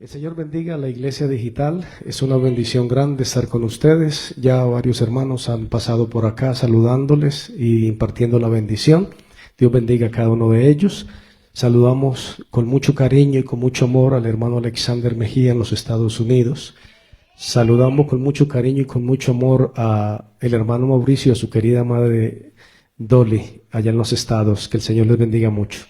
El Señor bendiga a la Iglesia Digital. Es una bendición grande estar con ustedes. Ya varios hermanos han pasado por acá saludándoles y impartiendo la bendición. Dios bendiga a cada uno de ellos. Saludamos con mucho cariño y con mucho amor al hermano Alexander Mejía en los Estados Unidos. Saludamos con mucho cariño y con mucho amor a el hermano Mauricio y a su querida madre Dolly allá en los Estados. Que el Señor les bendiga mucho.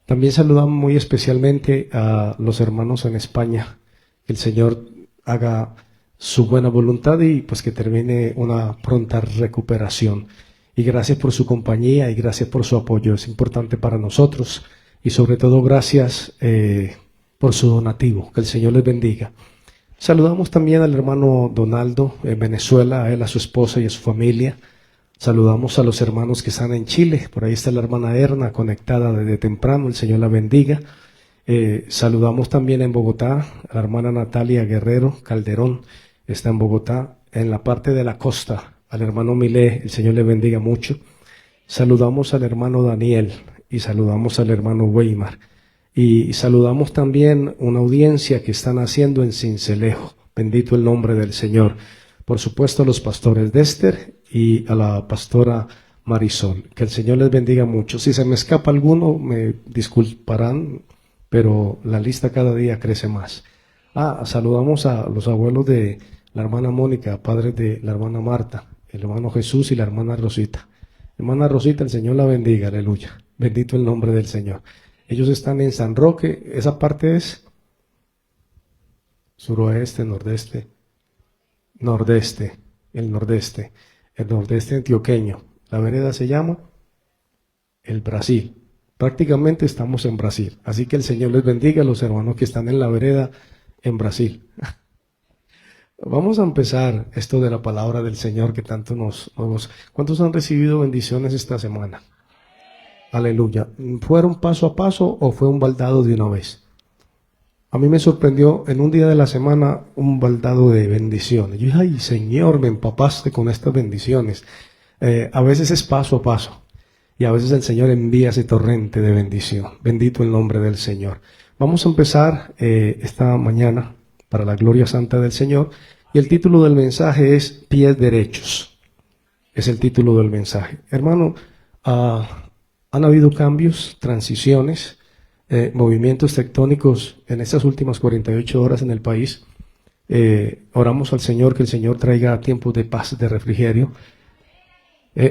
También saludamos muy especialmente a los hermanos en España. Que el Señor haga su buena voluntad y pues que termine una pronta recuperación. Y gracias por su compañía y gracias por su apoyo. Es importante para nosotros y sobre todo gracias por su donativo. Que el Señor les bendiga. Saludamos también al hermano Donaldo en Venezuela, a él, a su esposa y a su familia. Saludamos a los hermanos que están en Chile. Por ahí está la hermana Erna conectada desde temprano. El Señor la bendiga. Saludamos también en Bogotá a la hermana Natalia Guerrero Calderón. Está en Bogotá, en la parte de la costa. Al hermano Milé, el Señor le bendiga mucho. Saludamos al hermano Daniel y saludamos al hermano Weimar. Y saludamos también una audiencia que están haciendo en Sincelejo. Bendito el nombre del Señor. Por supuesto a los pastores Dexter y a la pastora Marisol. Que el Señor les bendiga mucho. Si se me escapa alguno, me disculparán, pero la lista cada día crece más. Saludamos a los abuelos de la hermana Mónica, padres de la hermana Marta, el hermano Jesús y la hermana Rosita. Hermana Rosita, el Señor la bendiga, aleluya. Bendito el nombre del Señor. Ellos están en San Roque, esa parte es suroeste, nordeste, el nordeste antioqueño. La vereda se llama el Brasil. Prácticamente estamos en Brasil. Así que el Señor les bendiga a los hermanos que están en la vereda en Brasil. Vamos a empezar esto de la palabra del Señor que tanto nos... ¿Cuántos han recibido bendiciones esta semana? Aleluya. ¿Fueron paso a paso o fue un baldado de una vez? A mí me sorprendió en un día de la semana un baldado de bendiciones. Yo dije, ay Señor, me empapaste con estas bendiciones. A veces es paso a paso y a veces el Señor envía ese torrente de bendición. Bendito el nombre del Señor. Vamos a empezar esta mañana para la gloria santa del Señor y el título del mensaje es Pies Derechos. Es el título del mensaje. Hermano, han habido cambios, transiciones, movimientos tectónicos en estas últimas 48 horas en el país. Oramos al Señor que el Señor traiga tiempos de paz, de refrigerio.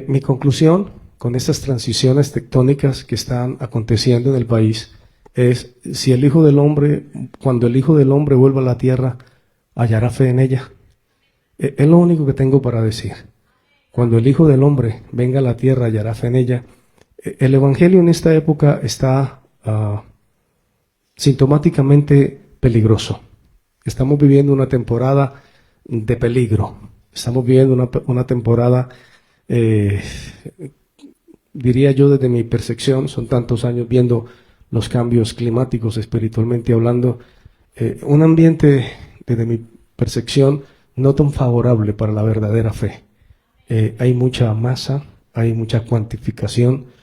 Mi conclusión con estas transiciones tectónicas que están aconteciendo en el país es si el Hijo del Hombre, cuando el Hijo del Hombre vuelva a la tierra, hallará fe en ella. Es lo único que tengo para decir. Cuando el Hijo del Hombre venga a la tierra, hallará fe en ella. El Evangelio en esta época está sintomáticamente peligroso. Estamos viviendo una temporada de peligro. Estamos viviendo una temporada, diría yo desde mi percepción, son tantos años viendo los cambios climáticos espiritualmente hablando, un ambiente desde mi percepción no tan favorable para la verdadera fe. Hay mucha masa, hay mucha cuantificación.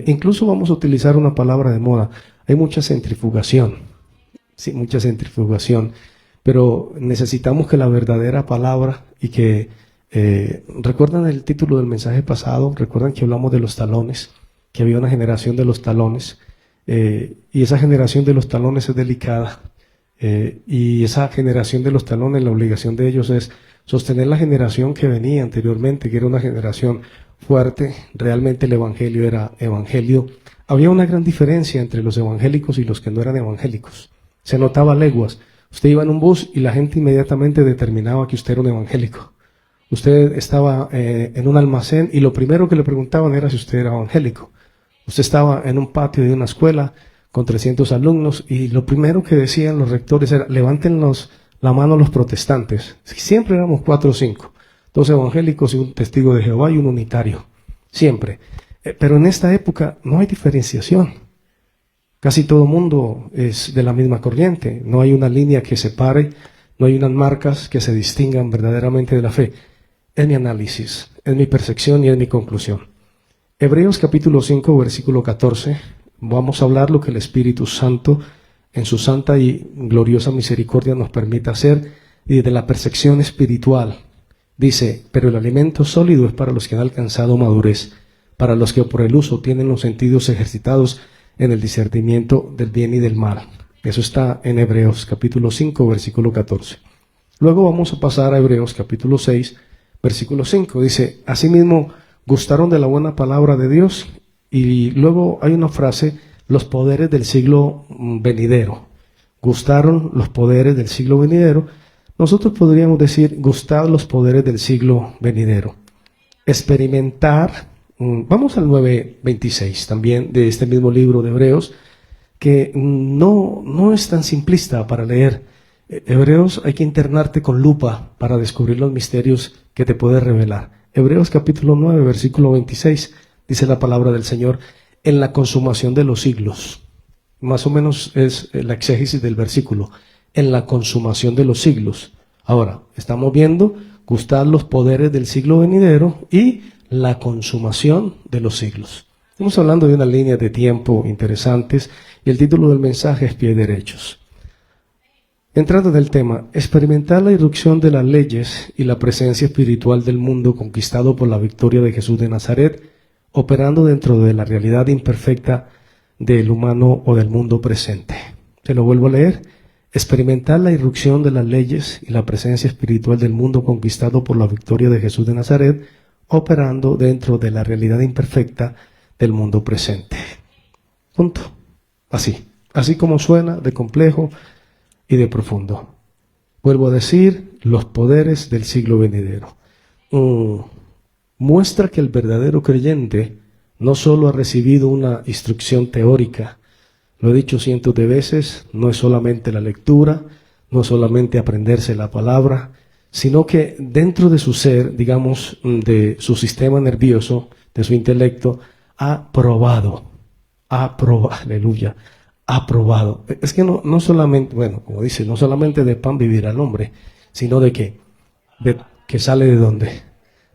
Incluso vamos a utilizar una palabra de moda. Hay mucha centrifugación. Sí, mucha centrifugación. Pero necesitamos que la verdadera palabra y que... ¿recuerdan el título del mensaje pasado? ¿Recuerdan que hablamos de los talones? Que había una generación de los talones. Y esa generación de los talones es delicada. Y esa generación de los talones, la obligación de ellos es sostener la generación que venía anteriormente, que era una generación fuerte. Realmente el evangelio era evangelio. Había una gran diferencia entre los evangélicos y los que no eran evangélicos. Se notaba a leguas. Usted iba en un bus y la gente inmediatamente determinaba que usted era un evangélico. Usted estaba en un almacén y lo primero que le preguntaban era si usted era evangélico. Usted estaba en un patio de una escuela con 300 alumnos y lo primero que decían los rectores era levanten la mano los protestantes. Siempre éramos 4 o 5. 2 evangélicos y un testigo de Jehová y un unitario. Siempre. Pero en esta época no hay diferenciación. Casi todo el mundo es de la misma corriente. No hay una línea que separe, no hay unas marcas que se distingan verdaderamente de la fe. Es mi análisis, es mi percepción y es mi conclusión. Hebreos capítulo 5, versículo 14. Vamos a hablar lo que el Espíritu Santo en su santa y gloriosa misericordia nos permite hacer y desde la percepción espiritual. Dice, pero el alimento sólido es para los que han alcanzado madurez, para los que por el uso tienen los sentidos ejercitados en el discernimiento del bien y del mal. Eso está en Hebreos capítulo 5, versículo 14. Luego vamos a pasar a Hebreos capítulo 6, versículo 5. Dice, asimismo, gustaron de la buena palabra de Dios. Y luego hay una frase, los poderes del siglo venidero. Gustaron los poderes del siglo venidero. Nosotros podríamos decir, gustar los poderes del siglo venidero. Experimentar, vamos al 9:26 también de este mismo libro de Hebreos, que no es tan simplista para leer. Hebreos hay que internarte con lupa para descubrir los misterios que te puede revelar. Hebreos capítulo 9, versículo 26, dice la palabra del Señor, en la consumación de los siglos. Más o menos es la exégesis del versículo, en la consumación de los siglos. Ahora, estamos viendo gustar los poderes del siglo venidero y la consumación de los siglos. Estamos hablando de una línea de tiempo interesantes y el título del mensaje es Pies Derechos. Entrando en el tema, experimentar la irrupción de las leyes y la presencia espiritual del mundo conquistado por la victoria de Jesús de Nazaret, operando dentro de la realidad imperfecta del humano o del mundo presente. Se lo vuelvo a leer. Experimentar la irrupción de las leyes y la presencia espiritual del mundo conquistado por la victoria de Jesús de Nazaret, operando dentro de la realidad imperfecta del mundo presente. Punto. Así como suena, de complejo y de profundo. Vuelvo a decir, los poderes del siglo venidero. Muestra que el verdadero creyente no solo ha recibido una instrucción teórica, lo he dicho cientos de veces, no es solamente la lectura, no es solamente aprenderse la palabra, sino que dentro de su ser, digamos, de su sistema nervioso, de su intelecto, ha probado, aleluya, ha probado. Es que no solamente, bueno, como dice, no solamente de pan vivirá el hombre, sino de que sale de dónde,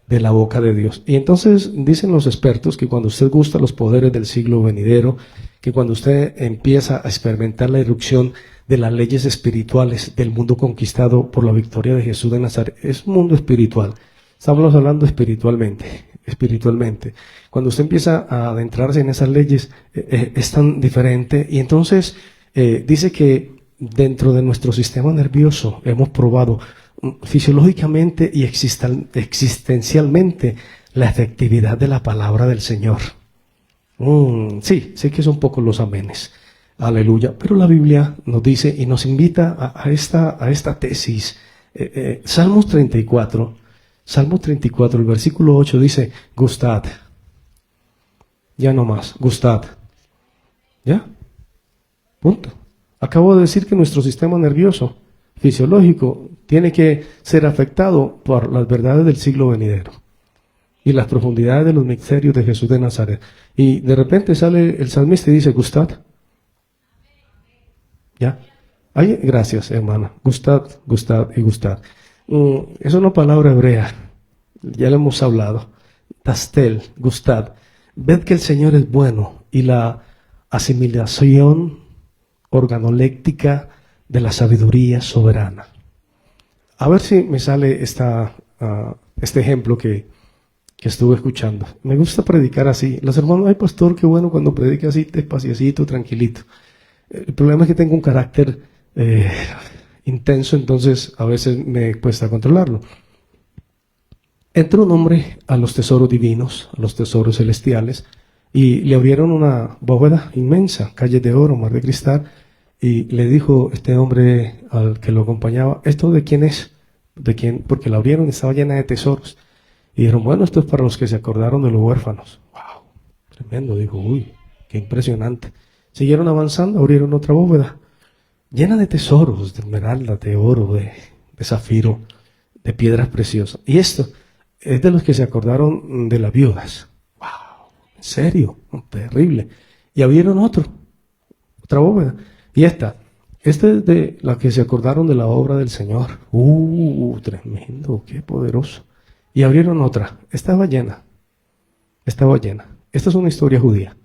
de la boca de Dios. Y entonces dicen los expertos que cuando usted gusta los poderes del siglo venidero, que cuando usted empieza a experimentar la irrupción de las leyes espirituales del mundo conquistado por la victoria de Jesús de Nazaret, es un mundo espiritual. Estamos hablando espiritualmente. Cuando usted empieza a adentrarse en esas leyes, es tan diferente. Y entonces dice que dentro de nuestro sistema nervioso hemos probado fisiológicamente y existencialmente la efectividad de la palabra del Señor. Sí, sé que son pocos los amenes. Aleluya. Pero la Biblia nos dice y nos invita a esta tesis. Salmos 34, el versículo 8 dice, gustad. Ya no más, gustad. ¿Ya? Punto. Acabo de decir que nuestro sistema nervioso fisiológico tiene que ser afectado por las verdades del siglo venidero y las profundidades de los misterios de Jesús de Nazaret. Y de repente sale el salmista y dice, gustad. ¿Ya? Ay, gracias, hermana. Gustad y gustad. Es una palabra hebrea. Ya lo hemos hablado. Tastel, gustad. Ved que el Señor es bueno y la asimilación organoléctica de la sabiduría soberana. A ver si me sale este ejemplo que estuve escuchando. Me gusta predicar así. Los hermanos, ay pastor, qué bueno cuando predica así, despaciecito, tranquilito. El problema es que tengo un carácter intenso, entonces a veces me cuesta controlarlo. Entró un hombre a los tesoros divinos, a los tesoros celestiales, y le abrieron una bóveda inmensa, calles de oro, mar de cristal, y le dijo este hombre al que lo acompañaba, ¿esto de quién es? ¿De quién? Porque la abrieron y estaba llena de tesoros. Y dijeron, bueno, esto es para los que se acordaron de los huérfanos. ¡Wow! Tremendo. Dijo, uy, qué impresionante. Siguieron avanzando, abrieron otra bóveda, llena de tesoros, de esmeralda, de oro, de zafiro, de piedras preciosas. Y esto es de los que se acordaron de las viudas. ¡Wow! ¿En serio? Terrible. Y abrieron otra bóveda. Y esta es de la que se acordaron de la obra del Señor. Tremendo, qué poderoso. Y abrieron otra. Estaba llena. Esta es una historia judía.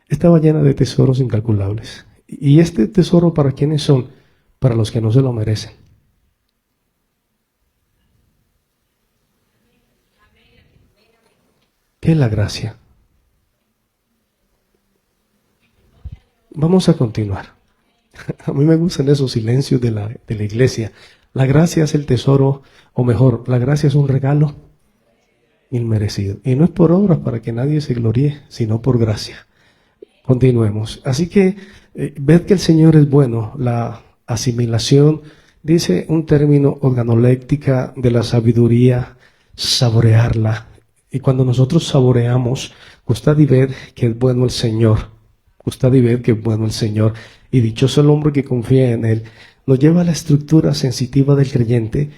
Estaba llena de tesoros incalculables. ¿Y este tesoro para quiénes son? Para los que no se lo merecen. ¿Qué es la gracia? Vamos a continuar. A mí me gustan esos silencios de la iglesia. La gracia es el tesoro, o mejor, la gracia es un regalo inmerecido. Y no es por obras para que nadie se gloríe, sino por gracia. Continuemos. Así que ved que el Señor es bueno. La asimilación, dice un término organoléctica de la sabiduría, saborearla. Y cuando nosotros saboreamos, gustad y ved que es bueno el Señor. Gustad y ved que es bueno el Señor. Y dichoso el hombre que confía en Él. Nos lleva a la estructura sensitiva del creyente,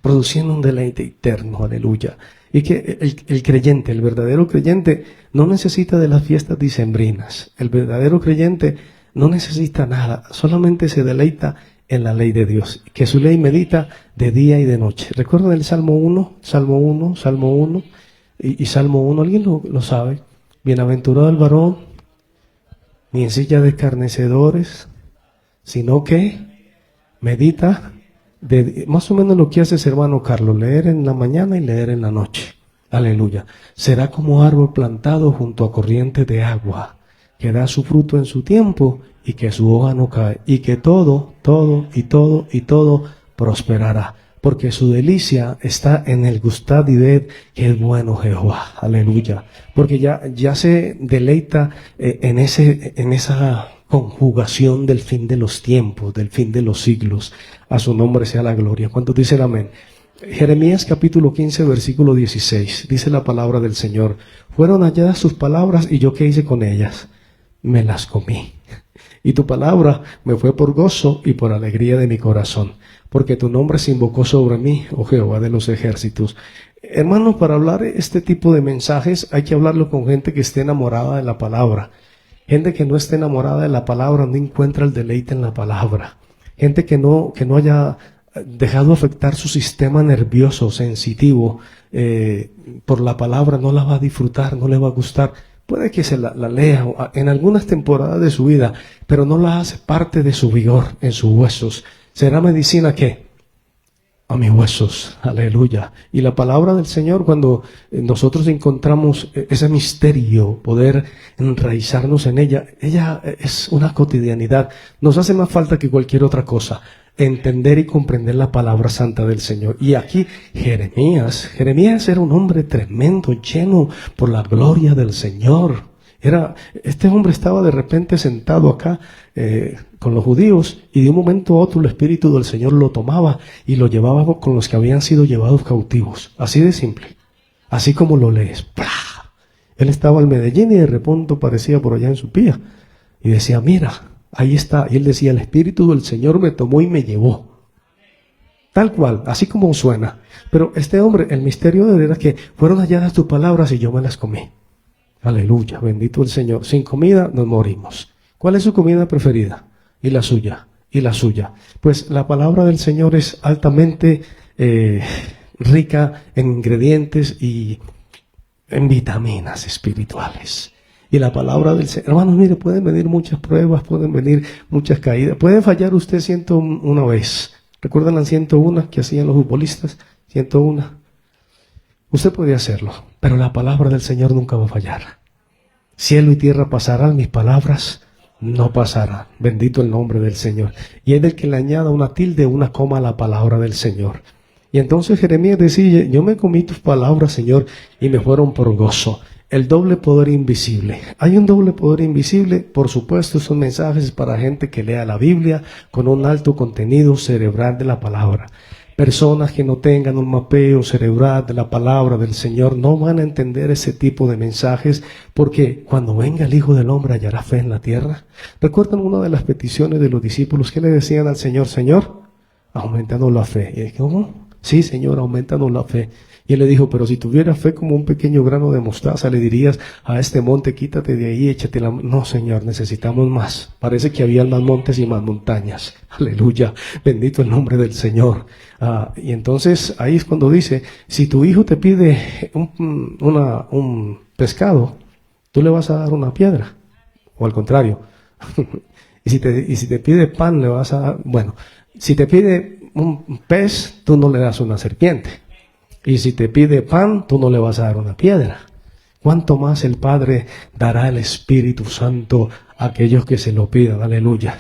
produciendo un deleite eterno, aleluya. Y que el creyente, el verdadero creyente, no necesita de las fiestas dicembrinas. El verdadero creyente no necesita nada, solamente se deleita en la ley de Dios, que su ley medita de día y de noche. ¿Recuerdan el Salmo 1? Salmo 1, Salmo 1 y Salmo 1, ¿alguien lo sabe? Bienaventurado el varón, ni en silla de escarnecedores, sino que medita más o menos lo que hace ese hermano Carlos, leer en la mañana y leer en la noche. Aleluya. Será como árbol plantado junto a corriente de agua, que da su fruto en su tiempo y que su hoja no cae, y que todo prosperará, porque su delicia está en el gustad y ved que es bueno Jehová. Aleluya. Porque ya se deleita en esa conjugación del fin de los tiempos, del fin de los siglos. A su nombre sea la gloria. ¿Cuántos dicen amén? Jeremías capítulo 15, versículo 16. Dice la palabra del Señor. Fueron halladas sus palabras y yo qué hice con ellas. Me las comí. Y tu palabra me fue por gozo y por alegría de mi corazón. Porque tu nombre se invocó sobre mí, oh Jehová de los ejércitos. Hermanos, para hablar este tipo de mensajes hay que hablarlo con gente que esté enamorada de la palabra. Gente que no esté enamorada de la palabra no encuentra el deleite en la palabra. Gente que no haya dejado afectar su sistema nervioso, sensitivo, por la palabra no la va a disfrutar, no le va a gustar. Puede que se la lea en algunas temporadas de su vida, pero no la hace parte de su vigor en sus huesos. ¿Será medicina qué? A mis huesos, aleluya. Y la palabra del Señor, cuando nosotros encontramos ese misterio, poder enraizarnos en ella es una cotidianidad. Nos hace más falta que cualquier otra cosa entender y comprender la palabra santa del Señor. Y aquí Jeremías era un hombre tremendo, lleno por la gloria del Señor. Este hombre estaba de repente sentado acá con los judíos y de un momento a otro el Espíritu del Señor lo tomaba y lo llevaba con los que habían sido llevados cautivos. Así de simple. Así como lo lees. ¡Plah! Él estaba en Medellín y de repente aparecía por allá en su pía y decía, mira, ahí está. Y él decía, el Espíritu del Señor me tomó y me llevó. Tal cual, así como suena. Pero este hombre, el misterio de él era que fueron halladas tus palabras y yo me las comí. Aleluya, bendito el Señor. Sin comida nos morimos. ¿Cuál es su comida preferida? Y la suya, y la suya. Pues la palabra del Señor es altamente rica en ingredientes y en vitaminas espirituales. Y la palabra del Señor, hermanos, mire, pueden venir muchas pruebas, pueden venir muchas caídas. Puede fallar usted 101 vez. ¿Recuerdan las 101 que hacían los futbolistas? 101. Usted puede hacerlo, pero la palabra del Señor nunca va a fallar. Cielo y tierra pasarán, mis palabras no pasarán. Bendito el nombre del Señor. Y es el que le añada una tilde, una coma a la palabra del Señor. Y entonces Jeremías decía, yo me comí tus palabras, Señor, y me fueron por gozo. El doble poder invisible. Hay un doble poder invisible, por supuesto, son mensajes para gente que lea la Biblia con un alto contenido cerebral de la palabra. Personas que no tengan un mapeo cerebral de la palabra del Señor no van a entender ese tipo de mensajes, porque cuando venga el Hijo del Hombre hallará fe en la tierra. ¿Recuerdan una de las peticiones de los discípulos? ¿Qué le decían al Señor? Señor, aumentanos la fe. Y dijo, ¿cómo? Sí, Señor, aumentanos la fe. Y él le dijo, pero si tuviera fe como un pequeño grano de mostaza, le dirías a este monte, quítate de ahí, échate la... No, Señor, necesitamos más. Parece que había más montes y más montañas. Aleluya, bendito el nombre del Señor. Y entonces ahí es cuando dice, si tu hijo te pide un pescado, tú le vas a dar una piedra. O al contrario, Y si te pide pan, le vas a dar, bueno, si te pide un pez, tú no le das una serpiente. Y si te pide pan, tú no le vas a dar una piedra. ¿Cuánto más el Padre dará el Espíritu Santo a aquellos que se lo pidan? Aleluya.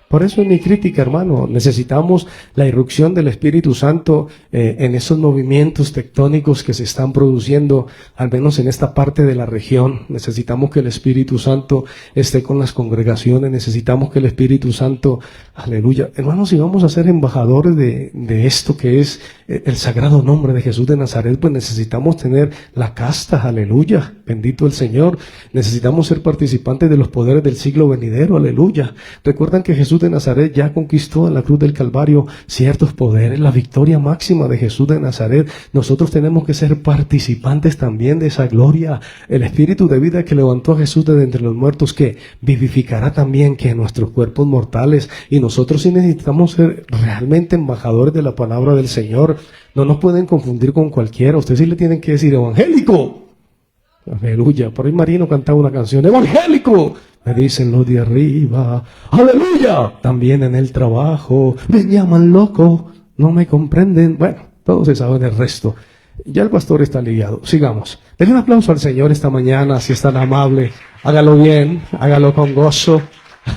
Por eso es mi crítica, hermano. Necesitamos la irrupción del Espíritu Santo en esos movimientos tectónicos que se están produciendo, al menos en esta parte de la región. Necesitamos que el Espíritu Santo esté con las congregaciones. Necesitamos que el Espíritu Santo, aleluya. Hermanos, si vamos a ser embajadores de esto que es el sagrado nombre de Jesús de Nazaret, pues necesitamos tener la casta, aleluya. Bendito el Señor. Necesitamos ser participantes de los poderes del siglo venidero, aleluya. Recuerdan que Jesús de Nazaret ya conquistó en la cruz del Calvario ciertos poderes, la victoria máxima de Jesús de Nazaret. Nosotros tenemos que ser participantes también de esa gloria. El Espíritu de vida que levantó a Jesús de entre los muertos, que vivificará también que nuestros cuerpos mortales. Y nosotros sí necesitamos ser realmente embajadores de la palabra del Señor. No nos pueden confundir con cualquiera. Ustedes sí le tienen que decir evangélico. Aleluya. Por ahí Marino cantaba una canción, evangélico. Me dicen los de arriba, aleluya. También en el trabajo me llaman loco, no me comprenden. Bueno, todos se saben el resto. Ya el pastor está aliviado. Sigamos. Denle un aplauso al Señor esta mañana, si es tan amable. Hágalo bien, hágalo con gozo.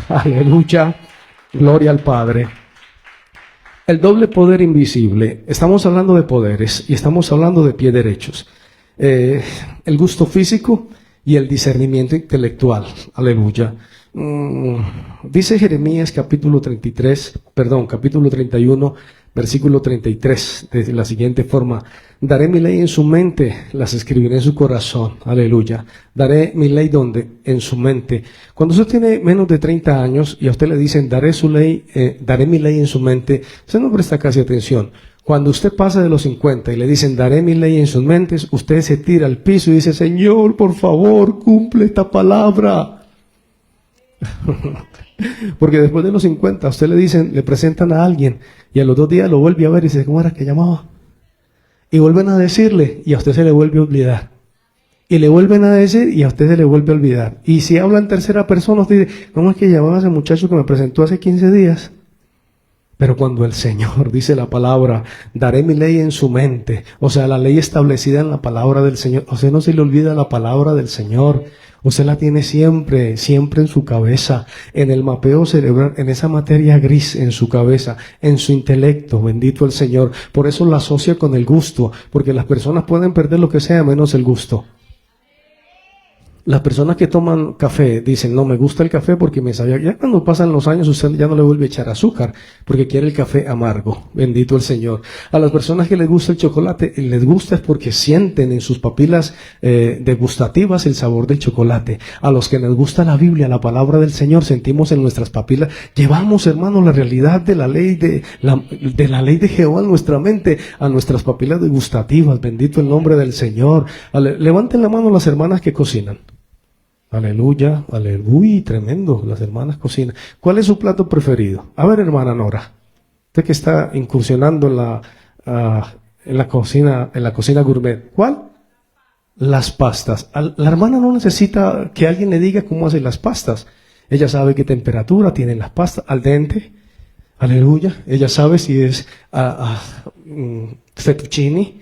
Aleluya. Gloria al Padre. El doble poder invisible. Estamos hablando de poderes y estamos hablando de pie derechos. El gusto físico y el discernimiento intelectual. Aleluya. Dice Jeremías capítulo 31, versículo 33, de la siguiente forma: daré mi ley en su mente, las escribiré en su corazón. Aleluya. Daré mi ley ¿dónde? En su mente. Cuando usted tiene menos de 30 años y a usted le dicen daré mi ley en su mente, usted no presta casi atención. Cuando usted pasa de los 50 y le dicen, daré mi ley en sus mentes, usted se tira al piso y dice, Señor, por favor, cumple esta palabra. Porque después de los 50, a usted le presentan a alguien y a los 2 días lo vuelve a ver y dice, ¿cómo era que llamaba? Y vuelven a decirle y a usted se le vuelve a olvidar. Y le vuelven a decir y a usted se le vuelve a olvidar. Y si habla en tercera persona, usted dice, ¿cómo es que llamaba a ese muchacho que me presentó hace 15 días? Pero cuando el Señor dice la palabra, daré mi ley en su mente, o sea, la ley establecida en la palabra del Señor, usted no se le olvida la palabra del Señor, usted la tiene siempre, siempre en su cabeza, en el mapeo cerebral, en esa materia gris en su cabeza, en su intelecto, bendito el Señor. Por eso la asocia con el gusto, porque las personas pueden perder lo que sea menos el gusto. Las personas que toman café dicen, no me gusta el café porque me sabía. Ya cuando pasan los años usted ya no le vuelve a echar azúcar porque quiere el café amargo. Bendito el Señor. A las personas que les gusta el chocolate, les gusta es porque sienten en sus papilas degustativas el sabor del chocolate. A los que les gusta la Biblia, la palabra del Señor, sentimos en nuestras papilas. Llevamos, hermano, la realidad de la ley de la ley de Jehová en nuestra mente, a nuestras papilas degustativas. Bendito el nombre del Señor. Levanten la mano las hermanas que cocinan. Aleluya, aleluya, tremendo, las hermanas cocinan. ¿Cuál es su plato preferido? A ver, hermana Nora, usted que está incursionando en la cocina gourmet, ¿cuál? Las pastas. La hermana no necesita que alguien le diga cómo hace las pastas. Ella sabe qué temperatura tienen las pastas, al dente, aleluya. Ella sabe si es fettuccine,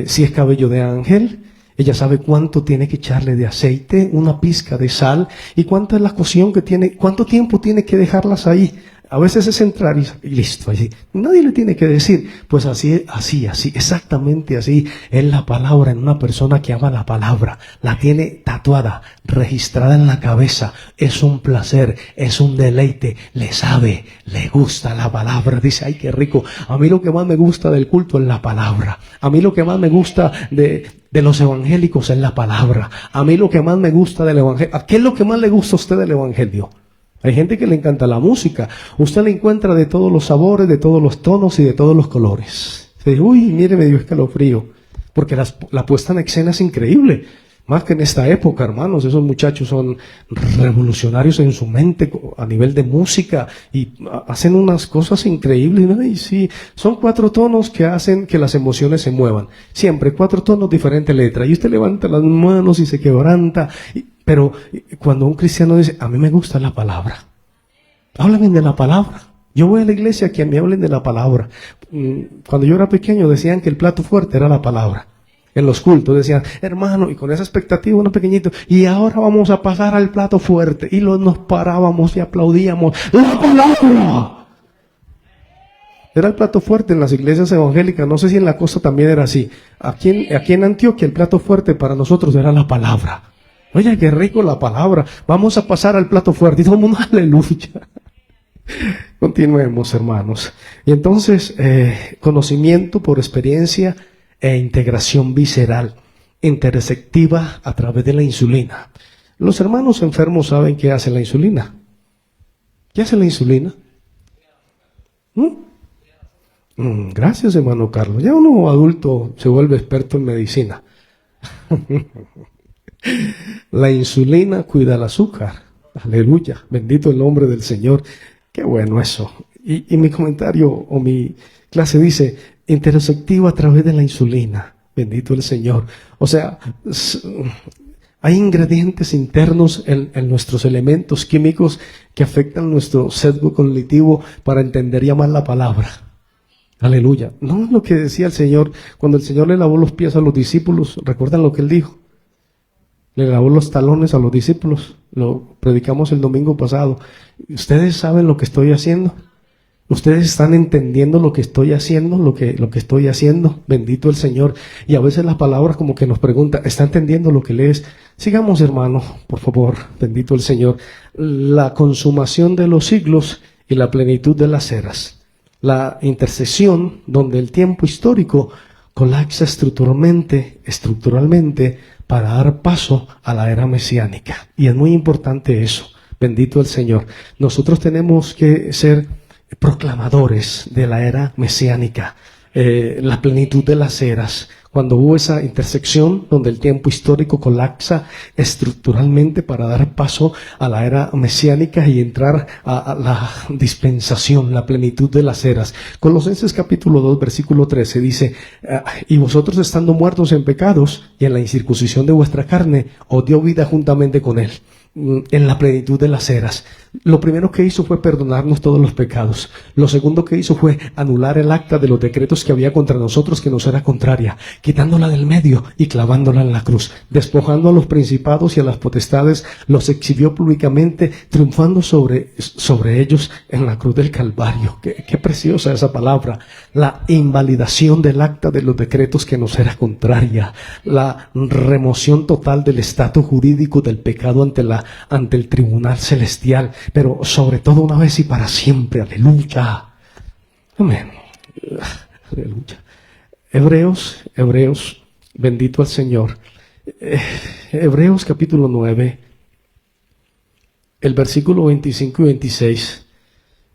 si es cabello de ángel. Ella sabe cuánto tiene que echarle de aceite, una pizca de sal, y cuánta es la cocción que tiene, cuánto tiempo tiene que dejarlas ahí. A veces es entrar y listo, así. Nadie le tiene que decir, pues así, exactamente así. Es la palabra en una persona que ama la palabra. La tiene tatuada, registrada en la cabeza. Es un placer, es un deleite. Le sabe, le gusta la palabra. Dice, ay, qué rico. A mí lo que más me gusta del culto es la palabra. A mí lo que más me gusta de los evangélicos es la palabra. A mí lo que más me gusta del evangelio. ¿Qué es lo que más le gusta a usted del evangelio? Hay gente que le encanta la música. Usted la encuentra de todos los sabores, de todos los tonos y de todos los colores. Se dice, uy, mire, me dio escalofrío. Porque la puesta en escena es increíble. Más que en esta época, hermanos. Esos muchachos son revolucionarios en su mente a nivel de música y hacen unas cosas increíbles, ¿no? Y sí, son 4 tonos que hacen que las emociones se muevan. Siempre 4 tonos, diferente letra. Y usted levanta las manos y se quebranta. Pero cuando un cristiano dice, a mí me gusta la palabra, háblame de la palabra. Yo voy a la iglesia que me hablen de la palabra. Cuando yo era pequeño decían que el plato fuerte era la palabra. En los cultos decían, hermano, y con esa expectativa, uno pequeñito, y ahora vamos a pasar al plato fuerte. Y nos parábamos y aplaudíamos, ¡la palabra! Era el plato fuerte en las iglesias evangélicas. No sé si en la costa también era así. Aquí en Antioquia el plato fuerte para nosotros era la palabra. Oye, qué rico la palabra. Vamos a pasar al plato fuerte. Y todo el mundo, aleluya. Continuemos, hermanos. Y entonces, conocimiento por experiencia e integración visceral, intersectiva a través de la insulina. Los hermanos enfermos saben qué hace la insulina. ¿Qué hace la insulina? Gracias, hermano Carlos. Ya uno adulto se vuelve experto en medicina. La insulina cuida el azúcar. Aleluya. Bendito el nombre del Señor. Qué bueno eso. Y mi comentario o mi clase dice, intersectiva a través de la insulina. Bendito el Señor. O sea, hay ingredientes internos en nuestros elementos químicos que afectan nuestro sesgo cognitivo para entender ya más la palabra. Aleluya. No es lo que decía el Señor cuando el Señor le lavó los pies a los discípulos. ¿Recuerdan lo que Él dijo? Le lavó los talones a los discípulos. Lo predicamos el domingo pasado. ¿Ustedes saben lo que estoy haciendo? ¿Ustedes están entendiendo lo que estoy haciendo? Lo que estoy haciendo. Bendito el Señor. Y a veces las palabras como que nos pregunta, ¿está entendiendo lo que lees? Sigamos, hermano, por favor. Bendito el Señor. La consumación de los siglos y la plenitud de las eras. La intersección donde el tiempo histórico colapsa estructuralmente para dar paso a la era mesiánica. Y es muy importante eso. Bendito el Señor. Nosotros tenemos que ser proclamadores de la era mesiánica, la plenitud de las eras. Cuando hubo esa intersección donde el tiempo histórico colapsa estructuralmente para dar paso a la era mesiánica y entrar a la dispensación, la plenitud de las eras. Colosenses capítulo 2, versículo 13 dice, y vosotros estando muertos en pecados y en la incircuncisión de vuestra carne, os dio vida juntamente con él, en la plenitud de las eras. Lo primero que hizo fue perdonarnos todos los pecados. Lo segundo que hizo fue anular el acta de los decretos que había contra nosotros, que nos era contraria, quitándola del medio y clavándola en la cruz, despojando a los principados y a las potestades, los exhibió públicamente, triunfando sobre ellos en la cruz del Calvario. Qué preciosa esa palabra. La invalidación del acta de los decretos que nos era contraria, la remoción total del estatus jurídico del pecado ante el tribunal celestial, pero sobre todo una vez y para siempre. Aleluya. Amén. Aleluya. Hebreos, bendito al Señor. Hebreos capítulo 9, el versículo 25 y 26,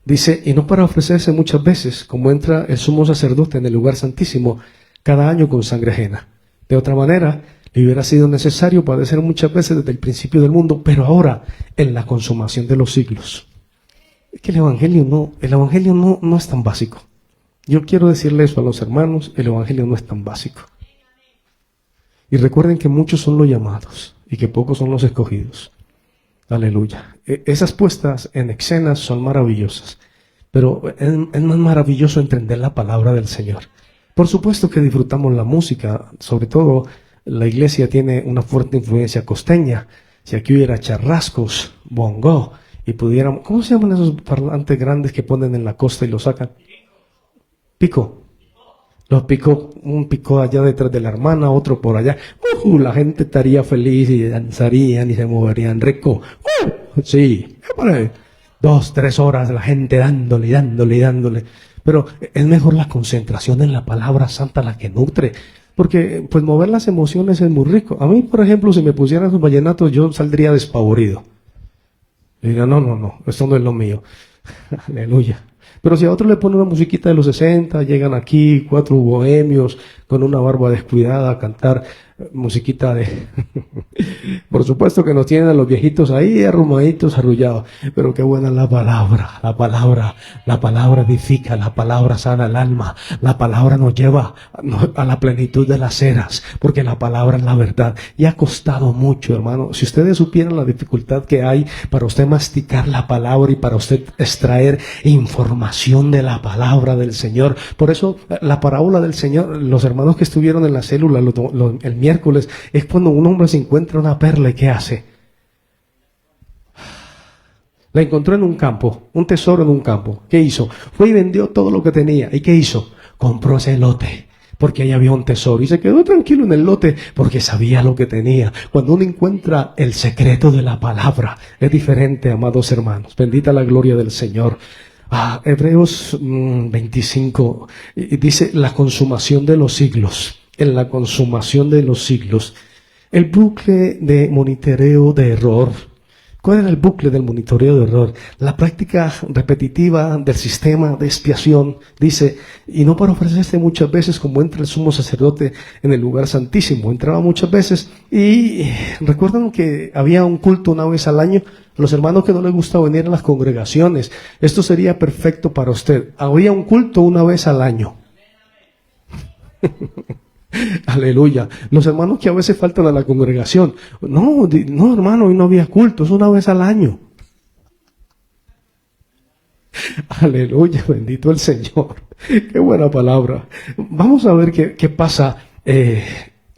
dice, y no para ofrecerse muchas veces, como entra el sumo sacerdote en el lugar santísimo, cada año con sangre ajena. De otra manera, le hubiera sido necesario padecer muchas veces desde el principio del mundo, pero ahora, en la consumación de los siglos. Es que el Evangelio no es tan básico. Yo quiero decirle eso a los hermanos, el Evangelio no es tan básico. Y recuerden que muchos son los llamados y que pocos son los escogidos. Aleluya. Esas puestas en escenas son maravillosas, pero es más maravilloso entender la palabra del Señor. Por supuesto que disfrutamos la música, sobre todo la iglesia tiene una fuerte influencia costeña. Si aquí hubiera charrascos, bongo, y pudiéramos, ¿cómo se llaman esos parlantes grandes que ponen en la costa y los sacan? Pico. Los picó, un picó allá detrás de la hermana, otro por allá. La gente estaría feliz y danzarían y se moverían rico. Sí, 2, 3 horas la gente dándole. Pero es mejor la concentración en la palabra santa, la que nutre. Porque pues mover las emociones es muy rico. A mí, por ejemplo, si me pusieran sus vallenatos, yo saldría despavorido. Y diría, no, esto no es lo mío. Aleluya. Pero si a otro le pone una musiquita de los 60, llegan aquí 4 bohemios con una barba descuidada a cantar musiquita de... Por supuesto que nos tienen a los viejitos ahí arrumaditos, arrullados, pero qué buena es la palabra edifica, la palabra sana el alma, la palabra nos lleva a la plenitud de las eras, porque la palabra es la verdad. Y ha costado mucho, hermano. Si ustedes supieran la dificultad que hay para usted masticar la palabra y para usted extraer información de la palabra del Señor. Por eso la parábola del Señor, los hermanos que estuvieron en la célula el miércoles, es cuando un hombre se encuentra una perla y ¿qué hace? La encontró en un campo, un tesoro en un campo. ¿Qué hizo? Fue y vendió todo lo que tenía. ¿Y qué hizo? Compró ese lote, porque ahí había un tesoro. Y se quedó tranquilo en el lote, porque sabía lo que tenía. Cuando uno encuentra el secreto de la palabra, es diferente, amados hermanos. Bendita la gloria del Señor. Hebreos 25, dice la consumación de los siglos. En la consumación de los siglos. El bucle de monitoreo de error. ¿Cuál era el bucle del monitoreo de error? La práctica repetitiva del sistema de expiación, dice, y no para ofrecerse muchas veces como entra el sumo sacerdote en el lugar santísimo. Entraba muchas veces y recuerdan que había un culto una vez al año. Los hermanos que no les gusta venir a las congregaciones, esto sería perfecto para usted. Había un culto una vez al año. Aleluya. Los hermanos que a veces faltan a la congregación. No, hermano, hoy no había culto, es una vez al año. Aleluya, bendito el Señor. Qué buena palabra. Vamos a ver qué pasa en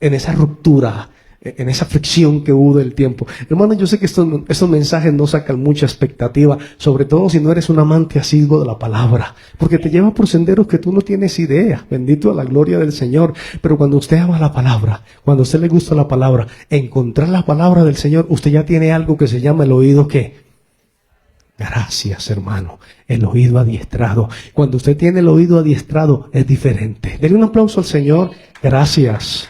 esa ruptura, en esa fricción que hubo del tiempo. Hermano, yo sé que estos mensajes no sacan mucha expectativa, sobre todo si no eres un amante asiduo de la palabra, porque te lleva por senderos que tú no tienes idea. Bendito a la gloria del Señor. Pero cuando usted ama la palabra, cuando a usted le gusta la palabra, encontrar la palabra del Señor, usted ya tiene algo que se llama el oído ¿qué? Gracias, hermano. El oído adiestrado. Cuando usted tiene el oído adiestrado, es diferente. Denle un aplauso al Señor. Gracias.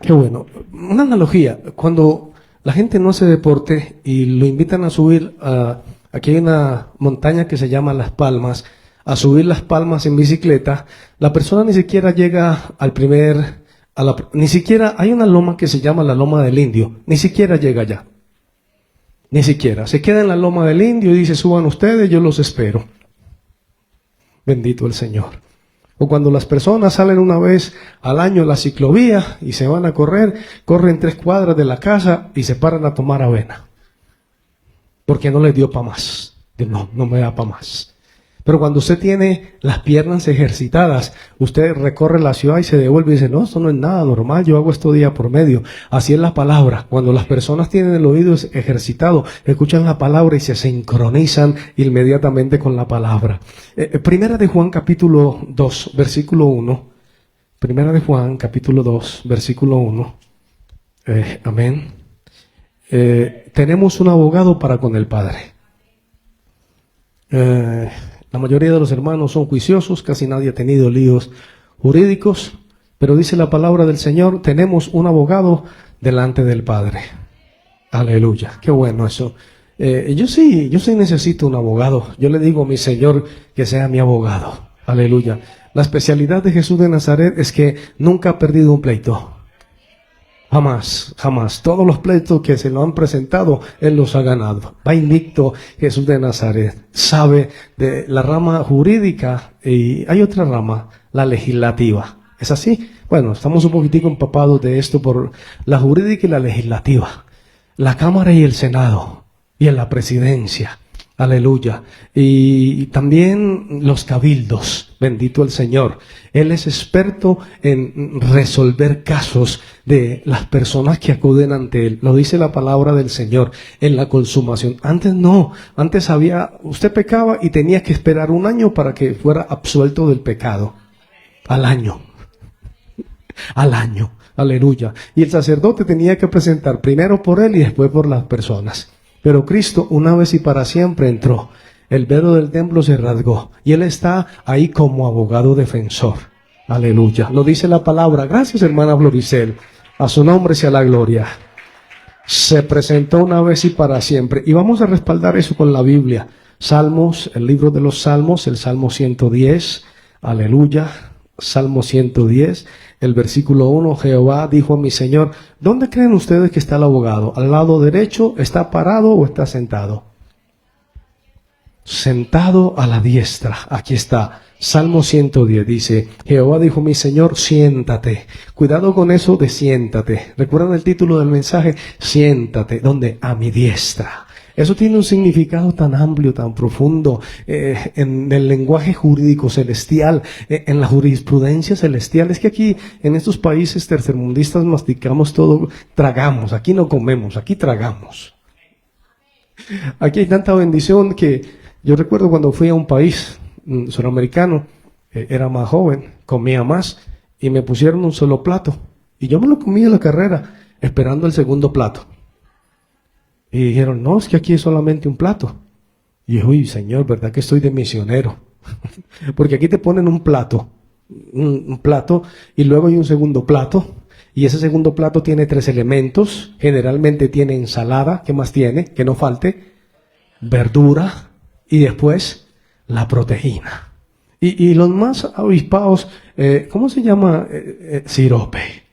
Qué bueno. Una analogía. Cuando la gente no hace deporte y lo invitan a subir aquí hay una montaña que se llama Las Palmas, a subir Las Palmas en bicicleta, la persona ni siquiera llega ni siquiera, hay una loma que se llama la Loma del Indio, ni siquiera llega allá. Ni siquiera. Se queda en la Loma del Indio y dice, suban ustedes, yo los espero. Bendito el Señor. O cuando las personas salen una vez al año a la ciclovía y se van a correr, corren 3 cuadras de la casa y se paran a tomar avena. Porque no les dio para más. No me da para más. Pero cuando usted tiene las piernas ejercitadas, usted recorre la ciudad y se devuelve y dice, no, esto no es nada normal, yo hago esto día por medio. Así es la palabra. Cuando las personas tienen el oído ejercitado, escuchan la palabra y se sincronizan inmediatamente con la palabra. Primera de Juan capítulo 2, versículo 1. Primera de Juan capítulo 2, versículo 1. Amén. Tenemos un abogado para con el Padre. La mayoría de los hermanos son juiciosos, casi nadie ha tenido líos jurídicos, pero dice la palabra del Señor, tenemos un abogado delante del Padre. Aleluya, qué bueno eso. Yo sí necesito un abogado. Yo le digo a mi Señor que sea mi abogado. Aleluya. La especialidad de Jesús de Nazaret es que nunca ha perdido un pleito. Jamás, jamás. Todos los pleitos que se lo han presentado, Él los ha ganado. Va invicto Jesús de Nazaret. Sabe de la rama jurídica y hay otra rama, la legislativa. ¿Es así? Bueno, estamos un poquitico empapados de esto por la jurídica y la legislativa. La Cámara y el Senado y en la presidencia. Aleluya. Y también los cabildos. Bendito el Señor. Él es experto en resolver casos de las personas que acuden ante Él. Lo dice la palabra del Señor en la consumación. Antes no. Antes usted pecaba y tenía que esperar 1 año para que fuera absuelto del pecado. Al año. Al año. Aleluya. Y el sacerdote tenía que presentar primero por él y después por las personas. Pero Cristo una vez y para siempre entró. El velo del templo se rasgó y Él está ahí como abogado defensor. Aleluya. Lo dice la palabra. Gracias, hermana Floricel. A su nombre sea la gloria. Se presentó una vez y para siempre. Y vamos a respaldar eso con la Biblia. Salmos, el libro de los Salmos, el Salmo 110. Aleluya. Salmo 110, el versículo 1, Jehová dijo a mi Señor, ¿dónde creen ustedes que está el abogado? ¿Al lado derecho? ¿Está parado o está sentado? Sentado a la diestra. Aquí está. Salmo 110 dice, Jehová dijo mi Señor, siéntate. Cuidado con eso de siéntate. ¿Recuerdan el título del mensaje? Siéntate. ¿Dónde? A mi diestra. Eso tiene un significado tan amplio, tan profundo, en el lenguaje jurídico celestial, en la jurisprudencia celestial. Es que aquí, en estos países tercermundistas, masticamos todo, tragamos. Aquí no comemos, aquí tragamos. Aquí hay tanta bendición que yo recuerdo cuando fui a un país suramericano, era más joven, comía más, y me pusieron un solo plato. Y yo me lo comí en la carrera, esperando el segundo plato. Y dijeron, no, es que aquí es solamente un plato. Y dije, uy, Señor, ¿verdad que estoy de misionero? Porque aquí te ponen un plato, y luego hay un segundo plato, y ese segundo plato tiene 3 elementos, generalmente tiene ensalada, ¿qué más tiene? Que no falte, verdura, y después la proteína. Y los más avispados, ¿cómo se llama? Sirope.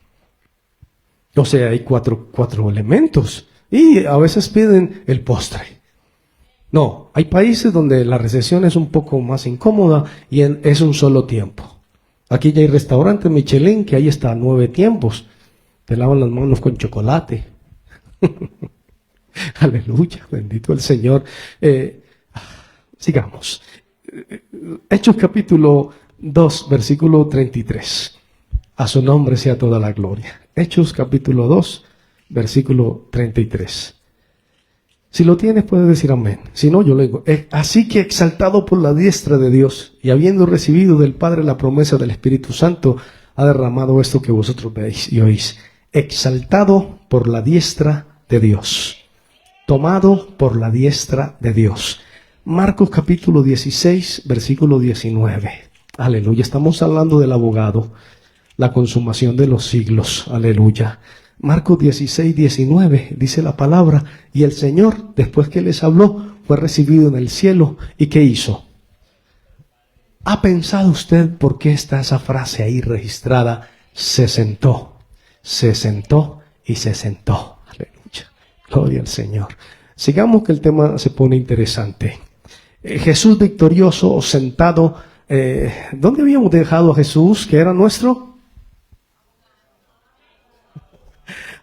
O sea, hay cuatro elementos. Y a veces piden el postre. No, hay países donde la recesión es un poco más incómoda y es un solo tiempo. Aquí ya hay restaurantes Michelin que ahí está 9 tiempos. Te lavan las manos con chocolate. Aleluya, bendito el Señor. Sigamos. Hechos capítulo 2, versículo 33. A su nombre sea toda la gloria. Hechos capítulo 2, versículo 33. Si lo tienes, puedes decir amén. Si no, yo le digo. Así que exaltado por la diestra de Dios y habiendo recibido del Padre la promesa del Espíritu Santo, ha derramado esto que vosotros veis y oís. Exaltado por la diestra de Dios. Tomado por la diestra de Dios. Marcos capítulo 16, versículo 19. Aleluya. Estamos hablando del abogado. La consumación de los siglos. Aleluya. Marcos 16, 19 dice la palabra, y el Señor, después que les habló, fue recibido en el cielo. ¿Y qué hizo? ¿Ha pensado usted por qué está esa frase ahí registrada? Se sentó y se sentó. Aleluya. Gloria al Señor. Sigamos que el tema se pone interesante. Jesús victorioso, sentado. ¿Dónde habíamos dejado a Jesús, que era nuestro?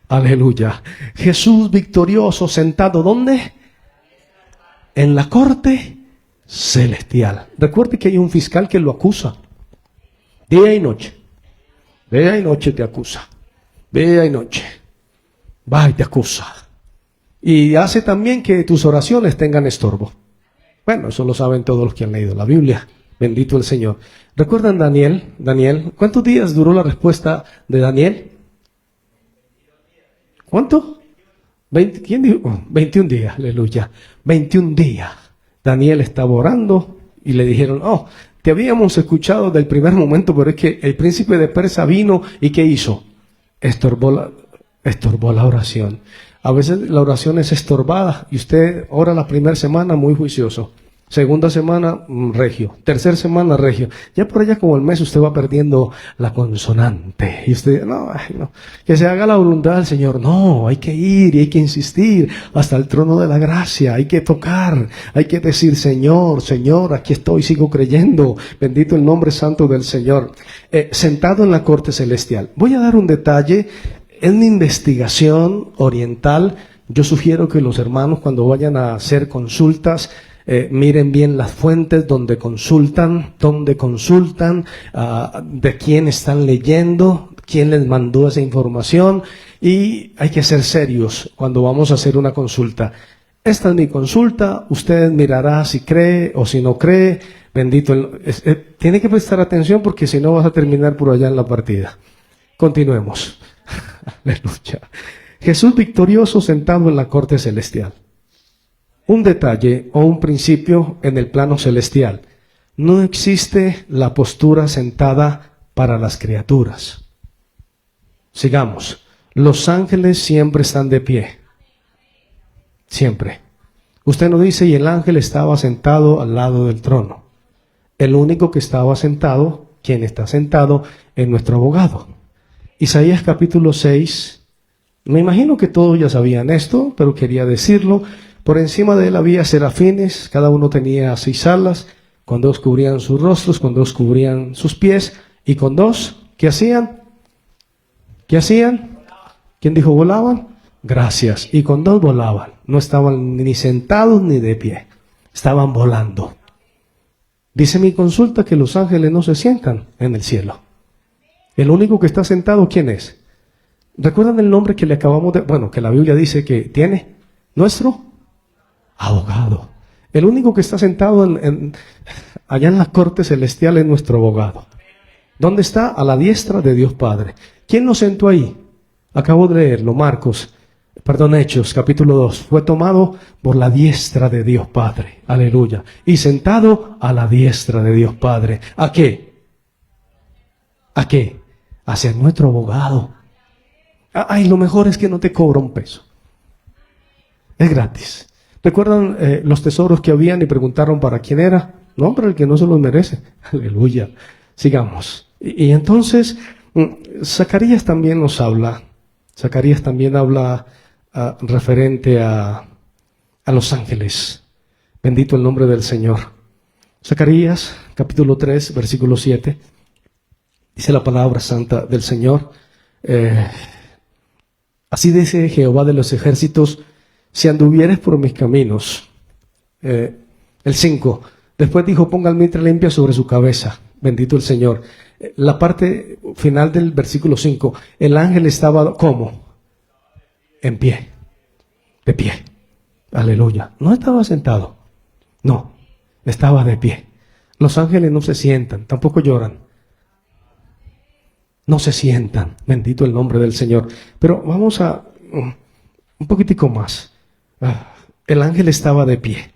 Aleluya. Jesús victorioso, sentado, ¿dónde? En la corte celestial. Recuerde que hay un fiscal que lo acusa. Día y noche. Día y noche te acusa. Día y noche. Va y te acusa. Y hace también que tus oraciones tengan estorbo. Bueno, eso lo saben todos los que han leído la Biblia. Bendito el Señor. ¿Recuerdan Daniel? ¿Cuántos días duró la respuesta de Daniel? ¿Cuánto? ¿Quién dijo? 21 días, aleluya. 21 días. Daniel estaba orando y le dijeron, oh, te habíamos escuchado del primer momento, pero es que el príncipe de Persia vino y ¿qué hizo? Estorbó la oración. A veces la oración es estorbada y usted ora la primera semana muy juicioso. Segunda semana, regio. Tercera semana, regio. Ya por allá como el mes usted va perdiendo la consonante. Y usted, no, que se haga la voluntad del Señor. No, hay que ir y hay que insistir hasta el trono de la gracia. Hay que tocar, hay que decir, Señor, Señor, aquí estoy, sigo creyendo. Bendito el nombre santo del Señor. Sentado en la corte celestial. Voy a dar un detalle. En mi investigación oriental, yo sugiero que los hermanos cuando vayan a hacer consultas, miren bien las fuentes donde consultan, de quién están leyendo, quién les mandó esa información, y hay que ser serios cuando vamos a hacer una consulta. Esta es mi consulta, usted mirará si cree o si no cree. Bendito, tiene que prestar atención porque si no vas a terminar por allá en la partida. Continuemos. Aleluya. Jesús victorioso sentado en la corte celestial. Un detalle o un principio en el plano celestial. No existe la postura sentada para las criaturas. Sigamos. Los ángeles siempre están de pie. Siempre. Usted no dice, y el ángel estaba sentado al lado del trono. el único que estaba sentado, quien está sentado, es nuestro abogado. Isaías capítulo 6, me imagino que todos ya sabían esto, pero quería decirlo. Por encima de él había serafines, cada uno tenía 6 alas, con 2 cubrían sus rostros, con 2 cubrían sus pies, y con 2, ¿qué hacían? ¿Qué hacían? ¿Quién dijo volaban? Gracias. Y con 2 volaban. No estaban ni sentados ni de pie. Estaban volando. Dice mi consulta que los ángeles no se sientan en el cielo. El único que está sentado, ¿quién es? ¿Recuerdan el nombre que le acabamos de... Bueno, que la Biblia dice que tiene? Nuestro abogado. El único que está sentado allá en la corte celestial es nuestro abogado. ¿Dónde está? A la diestra de Dios Padre. ¿Quién lo sentó ahí? Acabo de leerlo, Hechos, capítulo 2. Fue tomado por la diestra de Dios Padre. Aleluya. Y sentado a la diestra de Dios Padre. ¿A qué? ¿A qué? Hacia nuestro abogado. Ay, lo mejor es que no te cobra un peso. Es gratis. ¿Recuerdan los tesoros que habían y preguntaron para quién era? No, para el que no se los merece. Aleluya. Sigamos. Y entonces, Zacarías también nos habla. Zacarías también habla referente a los ángeles. Bendito el nombre del Señor. Zacarías, capítulo 3, versículo 7. Dice la palabra santa del Señor. Así dice Jehová de los ejércitos, si anduvieres por mis caminos. El 5. Después dijo, ponga almitra limpia sobre su cabeza. Bendito el Señor. La parte final del versículo 5. El ángel estaba, ¿cómo? En pie. De pie. Aleluya. No estaba sentado. No. Estaba de pie. Los ángeles no se sientan. Tampoco lloran. No se sientan. Bendito el nombre del Señor. Pero vamos a un poquitico más. El ángel estaba de pie.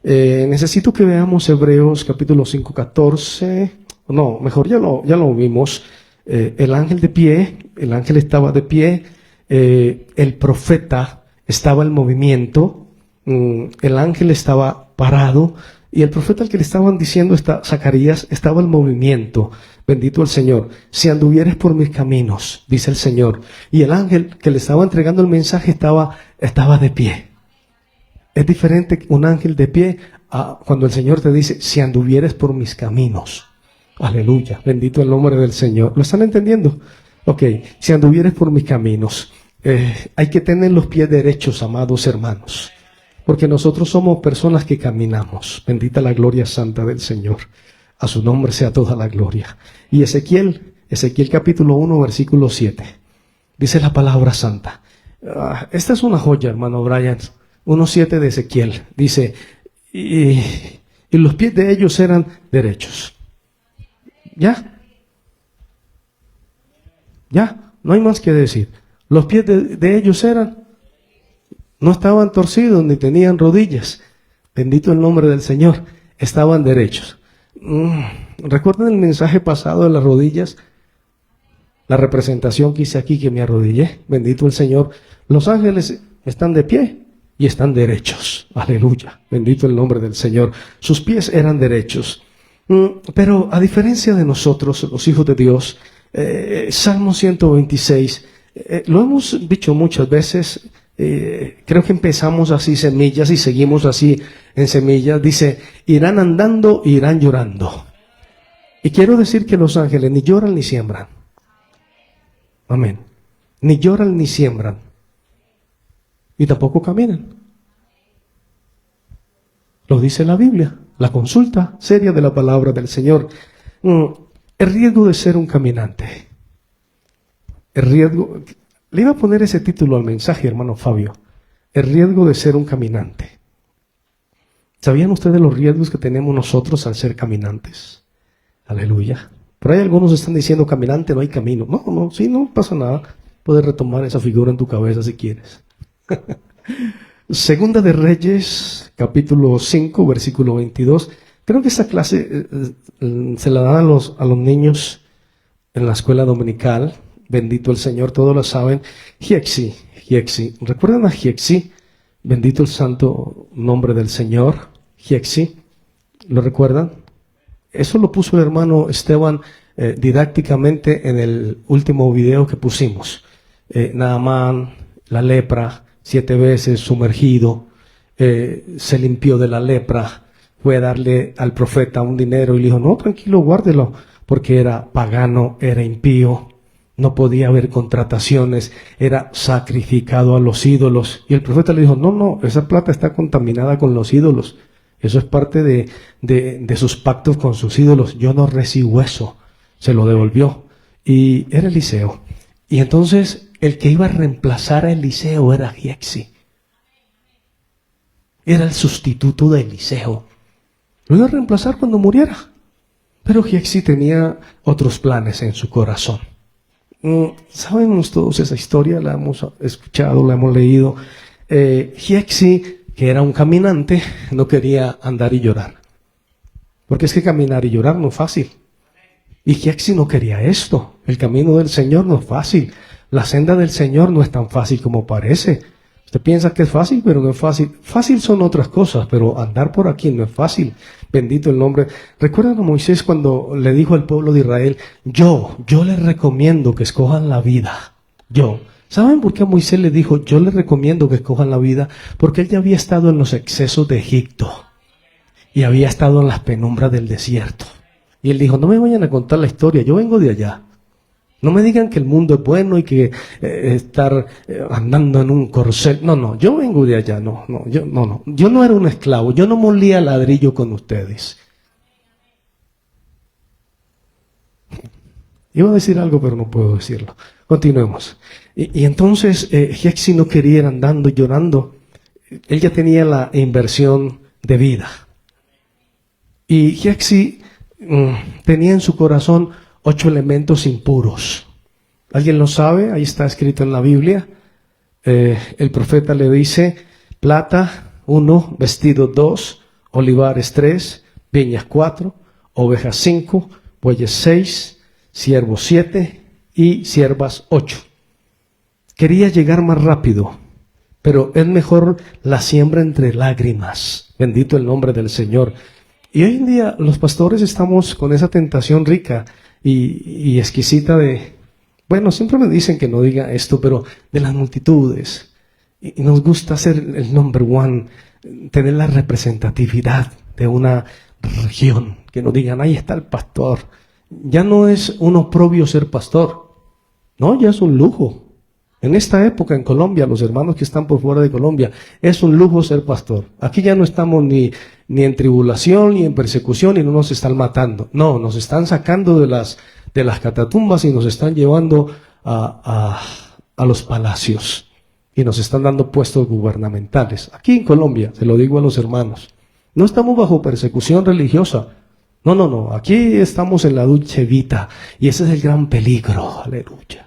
Necesito que veamos Hebreos capítulo 5, 14. No, mejor ya lo vimos. El ángel de pie, el ángel estaba de pie. El profeta estaba en movimiento. El ángel estaba parado. Y el profeta al que le estaban diciendo, Zacarías, estaba en movimiento. Bendito el Señor. Si anduvieres por mis caminos, dice el Señor. Y el ángel que le estaba entregando el mensaje estaba de pie. Es diferente un ángel de pie a cuando el Señor te dice, si anduvieres por mis caminos. Aleluya. Bendito el nombre del Señor. ¿Lo están entendiendo? Ok. Si anduvieres por mis caminos. Hay que tener los pies derechos, amados hermanos. Porque nosotros somos personas que caminamos. Bendita la gloria santa del Señor. A su nombre sea toda la gloria. Y Ezequiel capítulo 1, versículo 7. Dice la palabra santa. Esta es una joya, hermano Brian. 1:7 de Ezequiel. Dice, y los pies de ellos eran derechos. ¿Ya? No hay más que decir. Los pies de ellos no estaban torcidos ni tenían rodillas. Bendito el nombre del Señor. Estaban derechos. ¿Recuerdan el mensaje pasado de las rodillas? La representación que hice aquí, que me arrodillé. Bendito el Señor. Los ángeles están de pie y están derechos. Aleluya. Bendito el nombre del Señor. Sus pies eran derechos. Pero a diferencia de nosotros, los hijos de Dios, Salmo 126, lo hemos dicho muchas veces. Creo que empezamos así semillas y seguimos así en semillas. Dice, irán andando, irán llorando. Y quiero decir que los ángeles ni lloran ni siembran. Amén. Ni lloran ni siembran. Y tampoco caminan. Lo dice la Biblia. La consulta seria de la palabra del Señor. El riesgo de ser un caminante. El riesgo... Le iba a poner ese título al mensaje, hermano Fabio. El riesgo de ser un caminante. ¿Sabían ustedes los riesgos que tenemos nosotros al ser caminantes? Aleluya. Por ahí algunos están diciendo, caminante, no hay camino. No pasa nada. Puedes retomar esa figura en tu cabeza si quieres. Segunda de Reyes, capítulo 5, versículo 22. Creo que esta clase se la dan a los niños en la escuela dominical. Bendito el Señor, todos lo saben. Giexi. ¿Recuerdan a Giexi? Bendito el santo nombre del Señor. Giexi. ¿Lo recuerdan? Eso lo puso el hermano Esteban didácticamente en el último video que pusimos. Naamán, la lepra, 7 veces sumergido, se limpió de la lepra, fue a darle al profeta un dinero y le dijo, no, tranquilo, guárdelo, porque era pagano, era impío, no podía haber contrataciones, era sacrificado a los ídolos. Y el profeta le dijo, no, esa plata está contaminada con los ídolos. Eso es parte de sus pactos con sus ídolos. Yo no recibo eso. Se lo devolvió. Y era Eliseo. Y entonces el que iba a reemplazar a Eliseo era Giezi. Era el sustituto de Eliseo. Lo iba a reemplazar cuando muriera. Pero Giezi tenía otros planes en su corazón. Sabemos todos esa historia, la hemos escuchado, la hemos leído. Giezi, que era un caminante, no quería andar y llorar. Porque es que caminar y llorar no es fácil. Y Giezi no quería esto. El camino del Señor no es fácil. La senda del Señor no es tan fácil como parece. Usted piensa que es fácil, pero no es fácil. Fácil son otras cosas, pero andar por aquí no es fácil. Bendito el nombre. ¿Recuerdan a Moisés cuando le dijo al pueblo de Israel, yo les recomiendo que escojan la vida? ¿Saben por qué a Moisés le dijo, yo les recomiendo que escojan la vida? Porque él ya había estado en los excesos de Egipto y había estado en las penumbras del desierto. Y él dijo, no me vayan a contar la historia, yo vengo de allá. No me digan que el mundo es bueno y que estar andando en un corcel. No, yo vengo de allá, no. Yo no era un esclavo, yo no molía ladrillo con ustedes. Iba a decir algo, pero no puedo decirlo. Continuemos. Y entonces Giezi no quería ir andando y llorando. Él ya tenía la inversión de vida. Y Giezi tenía en su corazón 8 elementos impuros. ¿Alguien lo sabe? Ahí está escrito en la Biblia. El profeta le dice, plata 1, vestido 2, olivares 3, viñas 4, ovejas 5, bueyes 6, siervos 7 y siervas 8. Quería llegar más rápido, pero es mejor la siembra entre lágrimas. Bendito el nombre del Señor. Y hoy en día los pastores estamos con esa tentación rica y exquisita de, bueno, siempre me dicen que no diga esto, pero de las multitudes. Y nos gusta ser el number one, tener la representatividad de una región, que nos digan, ahí está el pastor. Ya no es un oprobio ser pastor, no, ya es un lujo. En esta época en Colombia, los hermanos que están por fuera de Colombia, es un lujo ser pastor. Aquí ya no estamos ni en tribulación, ni en persecución, y no nos están matando. No, nos están sacando de las catatumbas y nos están llevando a los palacios. Y nos están dando puestos gubernamentales. Aquí en Colombia, se lo digo a los hermanos, no estamos bajo persecución religiosa. No, aquí estamos en la dulce vita, y ese es el gran peligro, aleluya.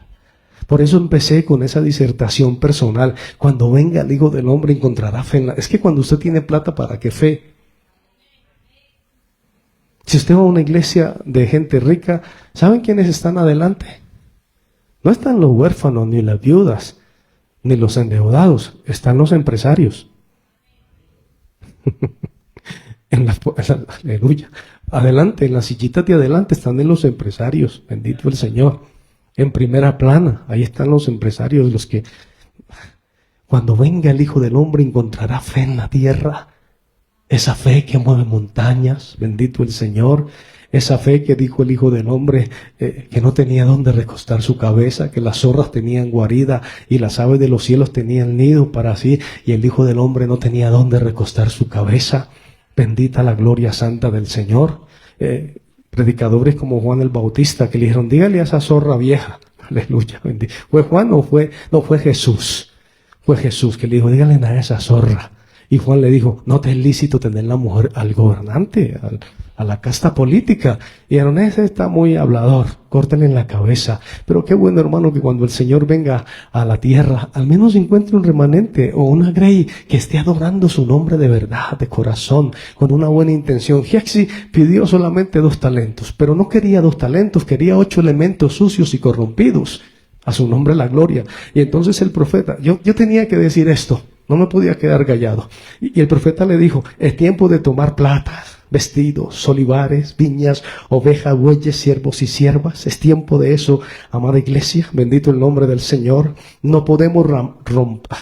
Por eso empecé con esa disertación personal. Cuando venga el Hijo del Hombre encontrará fe. Es que cuando usted tiene plata, ¿para qué fe? Si usted va a una iglesia de gente rica, ¿saben quiénes están adelante? No están los huérfanos, ni las viudas, ni los endeudados. Están los empresarios. Aleluya. Adelante, en las sillitas de adelante están los empresarios. Bendito el Señor. En primera plana, ahí están los empresarios, los que cuando venga el Hijo del Hombre encontrará fe en la tierra. Esa fe que mueve montañas, bendito el Señor. Esa fe que dijo el Hijo del Hombre, que no tenía dónde recostar su cabeza, que las zorras tenían guarida y las aves de los cielos tenían nido para sí, y el Hijo del Hombre no tenía dónde recostar su cabeza. Bendita la gloria santa del Señor. Predicadores como Juan el Bautista que le dijeron, dígale a esa zorra vieja, aleluya, bendito. ¿Fue Juan o fue? No, fue Jesús. Fue Jesús que le dijo, dígale a esa zorra. Y Juan le dijo, no te es lícito tener la mujer al gobernante, a la casta política. Y dijeron, ese está muy hablador, córtenle en la cabeza. Pero qué bueno, hermano, que cuando el Señor venga a la tierra, al menos encuentre un remanente o una grey que esté adorando su nombre de verdad, de corazón, con una buena intención. Giezi pidió solamente 2 talentos, pero no quería 2 talentos, quería 8 elementos sucios y corrompidos. A su nombre la gloria. Y entonces el profeta, yo tenía que decir esto, no me podía quedar callado. Y el profeta le dijo, es tiempo de tomar plata. vestidos, olivares, viñas, ovejas, bueyes, siervos y siervas. Es tiempo de eso, amada iglesia. Bendito el nombre del Señor. No podemos romper.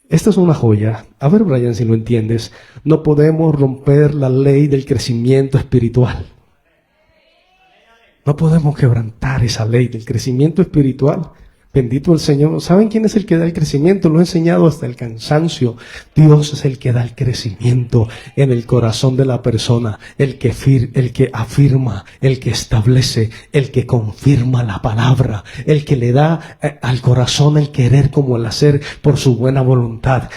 Esta es una joya. A ver, Brian, si lo entiendes. No podemos romper la ley del crecimiento espiritual. No podemos quebrantar esa ley del crecimiento espiritual. Bendito el Señor. ¿Saben quién es el que da el crecimiento? Lo he enseñado hasta el cansancio. Dios es el que da el crecimiento en el corazón de la persona. El que afirma, el que establece, el que confirma la palabra. El que le da al corazón el querer como el hacer por su buena voluntad.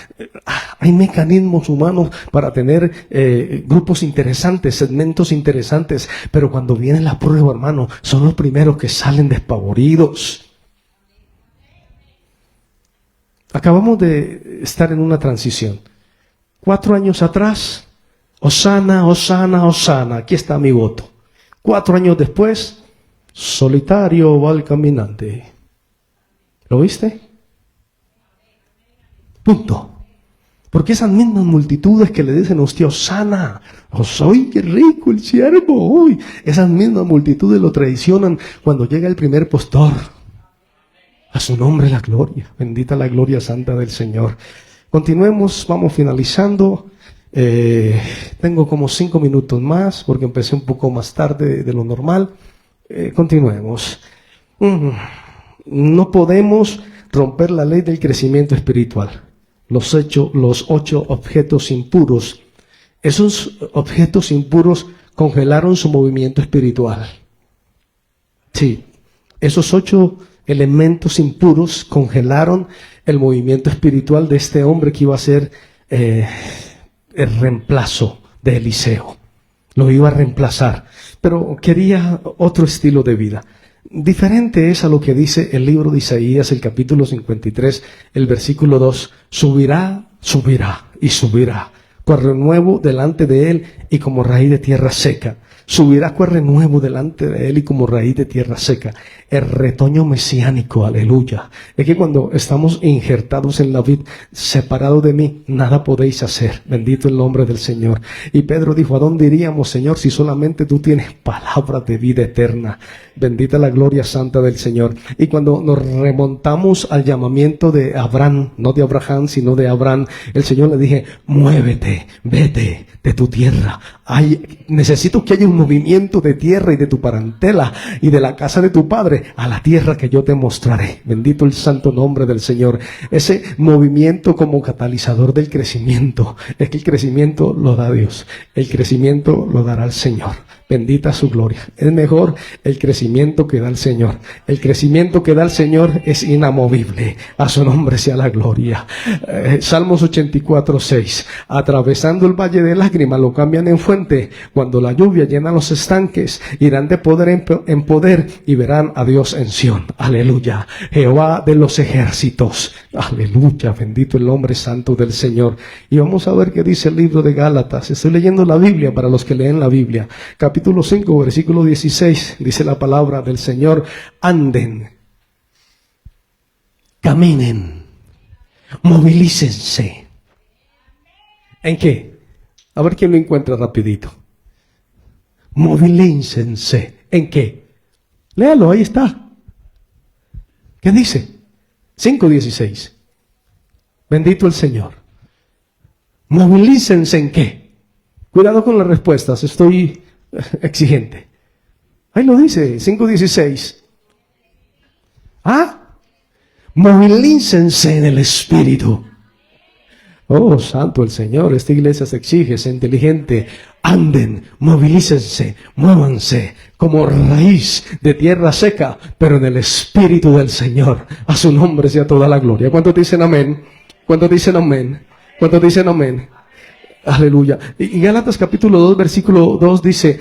Hay mecanismos humanos para tener grupos interesantes, segmentos interesantes. Pero cuando viene la prueba, hermano, son los primeros que salen despavoridos. Acabamos de estar en una transición. 4 años atrás, Hosana, Hosana, Hosana, aquí está mi voto. 4 años después, solitario va el caminante. ¿Lo viste? Punto. Porque esas mismas multitudes que le dicen a usted, Hosana, ¡ay, qué rico el siervo! ¡Uy! Esas mismas multitudes lo traicionan cuando llega el primer postor. A su nombre la gloria, bendita la gloria santa del Señor. Continuemos, vamos finalizando. Tengo como 5 minutos más porque empecé un poco más tarde de lo normal. Continuemos. No podemos romper la ley del crecimiento espiritual. Los 8 objetos impuros. Esos objetos impuros congelaron su movimiento espiritual. Sí, esos 8 elementos impuros congelaron el movimiento espiritual de este hombre que iba a ser el reemplazo de Eliseo. Lo iba a reemplazar, pero quería otro estilo de vida. Diferente es a lo que dice el libro de Isaías, el capítulo 53, el versículo 2. Subirá, subirá y subirá. Cuerno nuevo delante de él y como raíz de tierra seca. Subirá cuerno nuevo delante de él y como raíz de tierra seca. El retoño mesiánico, aleluya. Es que cuando estamos injertados en la vid, separado de mí, nada podéis hacer. Bendito el nombre del Señor. Y Pedro dijo, ¿a dónde iríamos, Señor, si solamente tú tienes palabras de vida eterna? Bendita la gloria santa del Señor. Y cuando nos remontamos al llamamiento de Abraham, no de Abraham, sino de Abraham, el Señor le dije, muévete, vete de tu tierra. Necesito que haya un movimiento de tierra y de tu parentela y de la casa de tu padre a la tierra que yo te mostraré. Bendito el santo nombre del Señor. Ese movimiento como catalizador del crecimiento. Es que el crecimiento lo da Dios. El crecimiento lo dará el Señor. Bendita su gloria. Es mejor el crecimiento que da el Señor. El crecimiento que da el Señor es inamovible. A su nombre sea la gloria. Salmos 84:6. Atravesando el valle de lágrimas lo cambian en fuente. Cuando la lluvia llena los estanques, irán de poder en poder y verán a Dios en Sión. Aleluya. Jehová de los ejércitos. Aleluya. Bendito el nombre santo del Señor. Y vamos a ver qué dice el libro de Gálatas. Estoy leyendo la Biblia para los que leen la Biblia. Capítulo 5, versículo 16, dice la palabra del Señor, anden, caminen, movilícense. ¿En qué? A ver quién lo encuentra rapidito. Movilícense. ¿En qué? Léalo, ahí está. ¿Qué dice? 5:16. Bendito el Señor. Movilícense ¿en qué? Cuidado con las respuestas, estoy exigente. Ahí lo dice, 5:16. Movilícense en el Espíritu. Oh, santo el Señor, esta iglesia se exige, es inteligente. Anden, movilícense, muévanse como raíz de tierra seca, pero en el Espíritu del Señor. A su nombre sea toda la gloria. ¿Cuántos dicen amén? ¿Cuántos dicen amén? ¿Cuántos dicen amén? Aleluya. Y Gálatas capítulo 2, versículo 2 dice,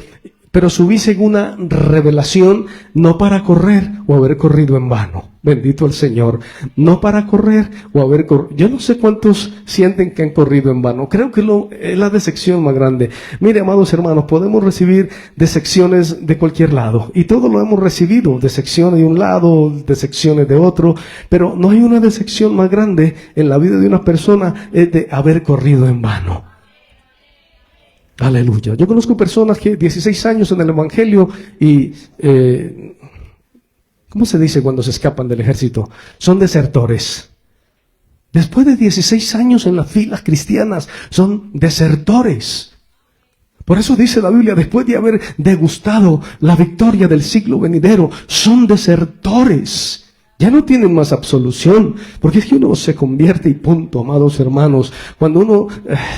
pero subí según una revelación, no para correr o haber corrido en vano. Bendito el Señor. No para correr o haber corrido. Yo no sé cuántos sienten que han corrido en vano. Creo que es la decepción más grande. Mire, amados hermanos, podemos recibir decepciones de cualquier lado. Y todo lo hemos recibido. Decepciones de un lado, decepciones de otro. Pero no hay una decepción más grande en la vida de una persona, es de haber corrido en vano. Aleluya. Yo conozco personas que 16 años en el Evangelio y, ¿cómo se dice cuando se escapan del ejército? Son desertores. Después de 16 años en las filas cristianas, son desertores. Por eso dice la Biblia, después de haber degustado la victoria del siglo venidero, son desertores. Ya no tienen más absolución, porque es que uno se convierte y punto, amados hermanos. Cuando uno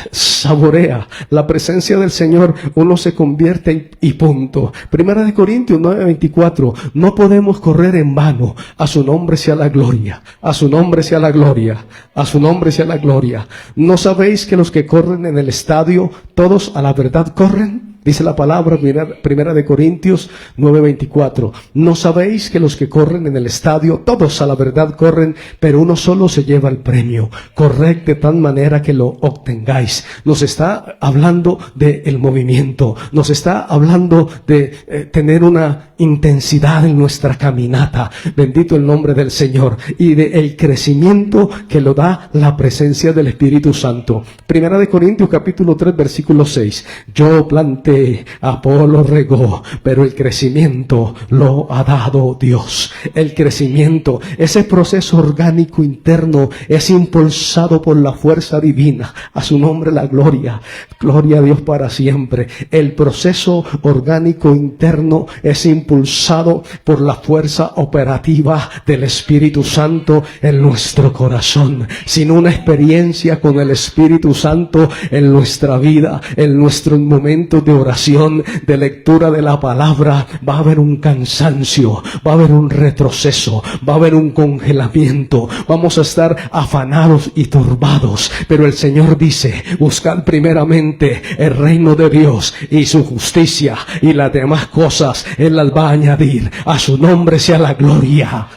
saborea la presencia del Señor, uno se convierte y punto. Primera de Corintios 9:24, no podemos correr en vano. A su nombre sea la gloria, a su nombre sea la gloria, a su nombre sea la gloria. ¿No sabéis que los que corren en el estadio, todos a la verdad corren? Dice la palabra, Primera de Corintios 9:24. ¿No sabéis que los que corren en el estadio, todos a la verdad corren, pero uno solo se lleva el premio? Corred de tal manera que lo obtengáis. Nos está hablando del movimiento, nos está hablando de tener una intensidad en nuestra caminata. Bendito el nombre del Señor. Y del crecimiento que lo da la presencia del Espíritu Santo. Primera de Corintios capítulo 3 versículo 6. Yo planté, Apolo regó, pero el crecimiento lo ha dado Dios. El crecimiento, ese proceso orgánico interno es impulsado por la fuerza divina. A su nombre la gloria. Gloria a Dios para siempre. El proceso orgánico interno es impulsado por la fuerza operativa del Espíritu Santo en nuestro corazón. Sin una experiencia con el Espíritu Santo en nuestra vida, en nuestros momentos de oración, de lectura de la palabra, va a haber un cansancio, va a haber un retroceso, va a haber un congelamiento, vamos a estar afanados y turbados, pero el Señor dice, buscad primeramente el reino de Dios y su justicia, y las demás cosas Él las va a añadir. A su nombre sea la gloria.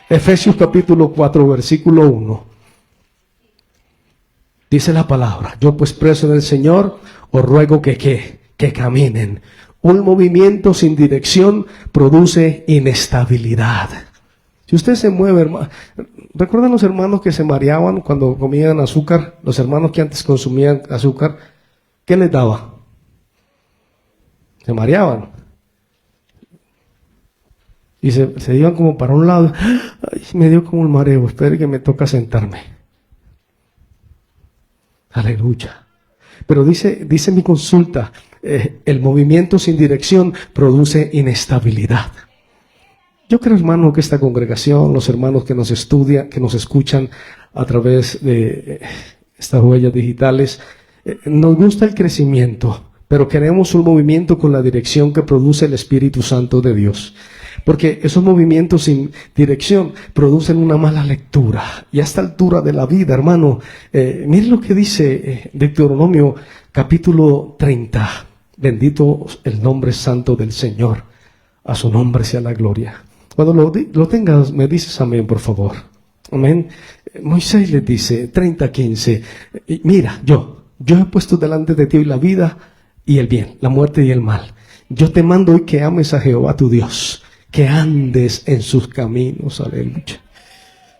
Efesios capítulo 4 versículo 1. Dice la palabra, yo pues preso del Señor, os ruego que caminen. Un movimiento sin dirección produce inestabilidad. Si usted se mueve, hermano, ¿recuerdan los hermanos que se mareaban cuando comían azúcar? Los hermanos que antes consumían azúcar, ¿qué les daba? Se mareaban. Y se iban como para un lado. Ay, me dio como un mareo, espere que me toca sentarme. Aleluya. Pero dice mi consulta, el movimiento sin dirección produce inestabilidad. Yo creo, hermano, que esta congregación, los hermanos que nos estudian, que nos escuchan a través de estas huellas digitales, nos gusta el crecimiento, pero queremos un movimiento con la dirección que produce el Espíritu Santo de Dios. Porque esos movimientos sin dirección producen una mala lectura. Y a esta altura de la vida, hermano, mire lo que dice Deuteronomio capítulo 30. Bendito el nombre santo del Señor. A su nombre sea la gloria. Cuando lo tengas, me dices amén, por favor. Amén. Moisés le dice, 30:15, mira, yo he puesto delante de ti la vida y el bien, la muerte y el mal. Yo te mando hoy que ames a Jehová tu Dios, que andes en sus caminos, aleluya.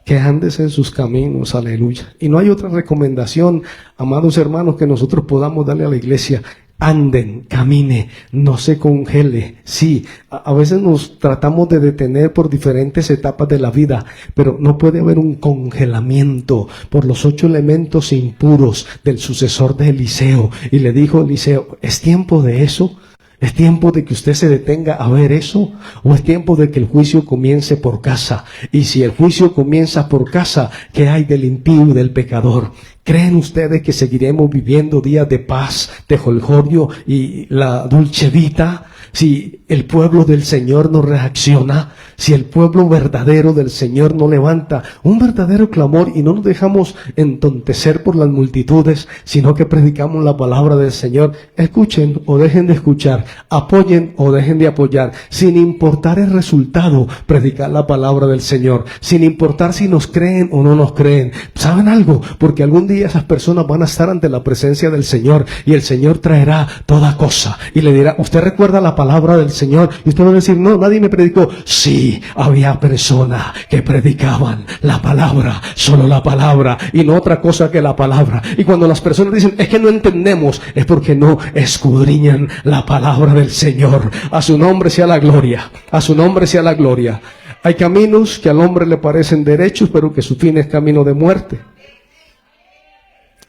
Que andes en sus caminos, aleluya. Y no hay otra recomendación, amados hermanos, que nosotros podamos darle a la iglesia. Anden, camine, no se congele. Sí, a veces nos tratamos de detener por diferentes etapas de la vida, pero no puede haber un congelamiento por los 8 elementos impuros del sucesor de Eliseo. Y le dijo Eliseo, ¿es tiempo de eso? ¿Es tiempo de que usted se detenga a ver eso? ¿O es tiempo de que el juicio comience por casa? Y si el juicio comienza por casa, ¿qué hay del impío y del pecador? ¿Creen ustedes que seguiremos viviendo días de paz, de jolgorio y la dulce vida? Si el pueblo del Señor no reacciona, si el pueblo verdadero del Señor no levanta un verdadero clamor y no nos dejamos entontecer por las multitudes, sino que predicamos la palabra del Señor, escuchen o dejen de escuchar, apoyen o dejen de apoyar, sin importar el resultado, predicar la palabra del Señor, sin importar si nos creen o no nos creen. ¿Saben algo? Porque algún día esas personas van a estar ante la presencia del Señor y el Señor traerá toda cosa y le dirá, ¿usted recuerda la palabra del Señor? Y usted va a decir, no, nadie me predicó. Sí, ahí había personas que predicaban la palabra, solo la palabra y no otra cosa que la palabra. Y cuando las personas dicen, es que no entendemos, es porque no escudriñan la palabra del Señor. A su nombre sea la gloria, a su nombre sea la gloria. Hay caminos que al hombre le parecen derechos, pero que su fin es camino de muerte.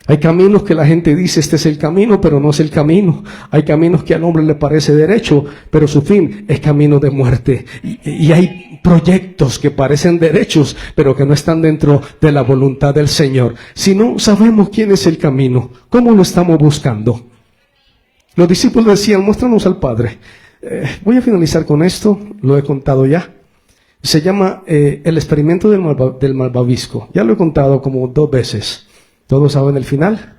Hay caminos que la gente dice, este es el camino, pero no es el camino. Hay caminos que al hombre le parece derecho, pero su fin es camino de muerte. Y hay proyectos que parecen derechos, pero que no están dentro de la voluntad del Señor. Si no sabemos quién es el camino, ¿cómo lo estamos buscando? Los discípulos decían, muéstranos al Padre. Voy a finalizar con esto, lo he contado ya. Se llama el experimento del malvavisco. Ya lo he contado como 2 veces. Todos saben el final.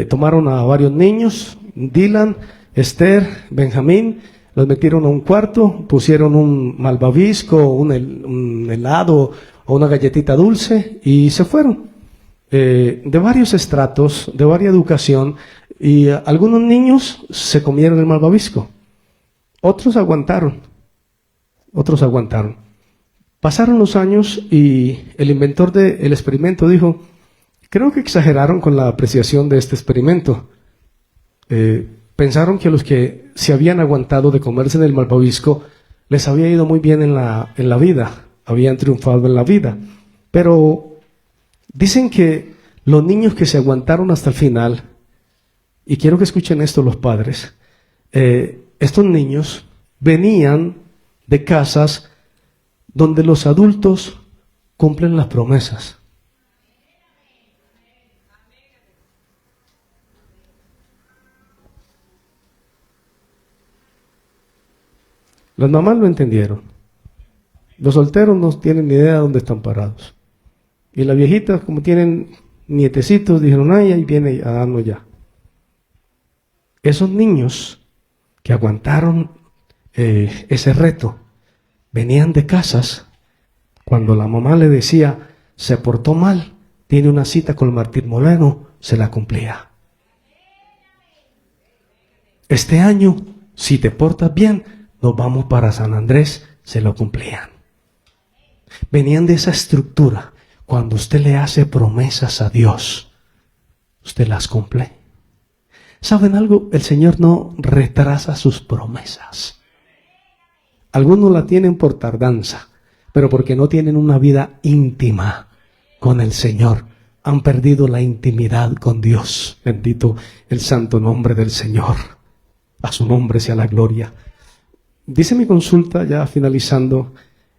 Tomaron a varios niños, Dylan, Esther, Benjamín, los metieron a un cuarto, pusieron un malvavisco, un helado o una galletita dulce y se fueron. De varios estratos, de varia educación, y algunos niños se comieron el malvavisco. Otros aguantaron. Pasaron los años y el inventor del experimento dijo, creo que exageraron con la apreciación de este experimento. Pensaron que los que se habían aguantado de comerse el malvavisco les había ido muy bien en la vida, habían triunfado en la vida. Pero dicen que los niños que se aguantaron hasta el final, y quiero que escuchen esto los padres, estos niños venían de casas donde los adultos cumplen las promesas. Las mamás lo entendieron. Los solteros no tienen ni idea de dónde están parados. Y las viejitas, como tienen nietecitos, dijeron, ay, ahí viene a darnos ya. Esos niños que aguantaron ese reto, venían de casas, cuando la mamá le decía, se portó mal, tiene una cita con Martín Moleno, se la cumplía. Este año, si te portas bien, nos vamos para San Andrés, se lo cumplían. Venían de esa estructura. Cuando usted le hace promesas a Dios, usted las cumple. ¿Saben algo? El Señor no retrasa sus promesas. Algunos la tienen por tardanza, pero porque no tienen una vida íntima con el Señor. Han perdido la intimidad con Dios. Bendito el santo nombre del Señor. A su nombre sea la gloria. Dice mi consulta, ya finalizando,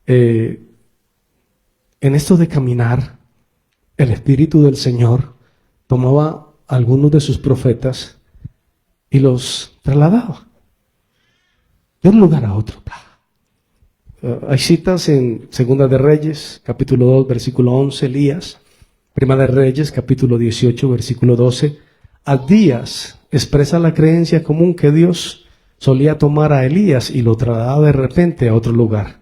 en esto de caminar, el Espíritu del Señor tomaba a algunos de sus profetas y los trasladaba de un lugar a otro. Hay citas en Segunda de Reyes, capítulo 2, versículo 11, Elías. Primera de Reyes, capítulo 18, versículo 12. Abdías expresa la creencia común que Dios solía tomar a Elías y lo trasladaba de repente a otro lugar.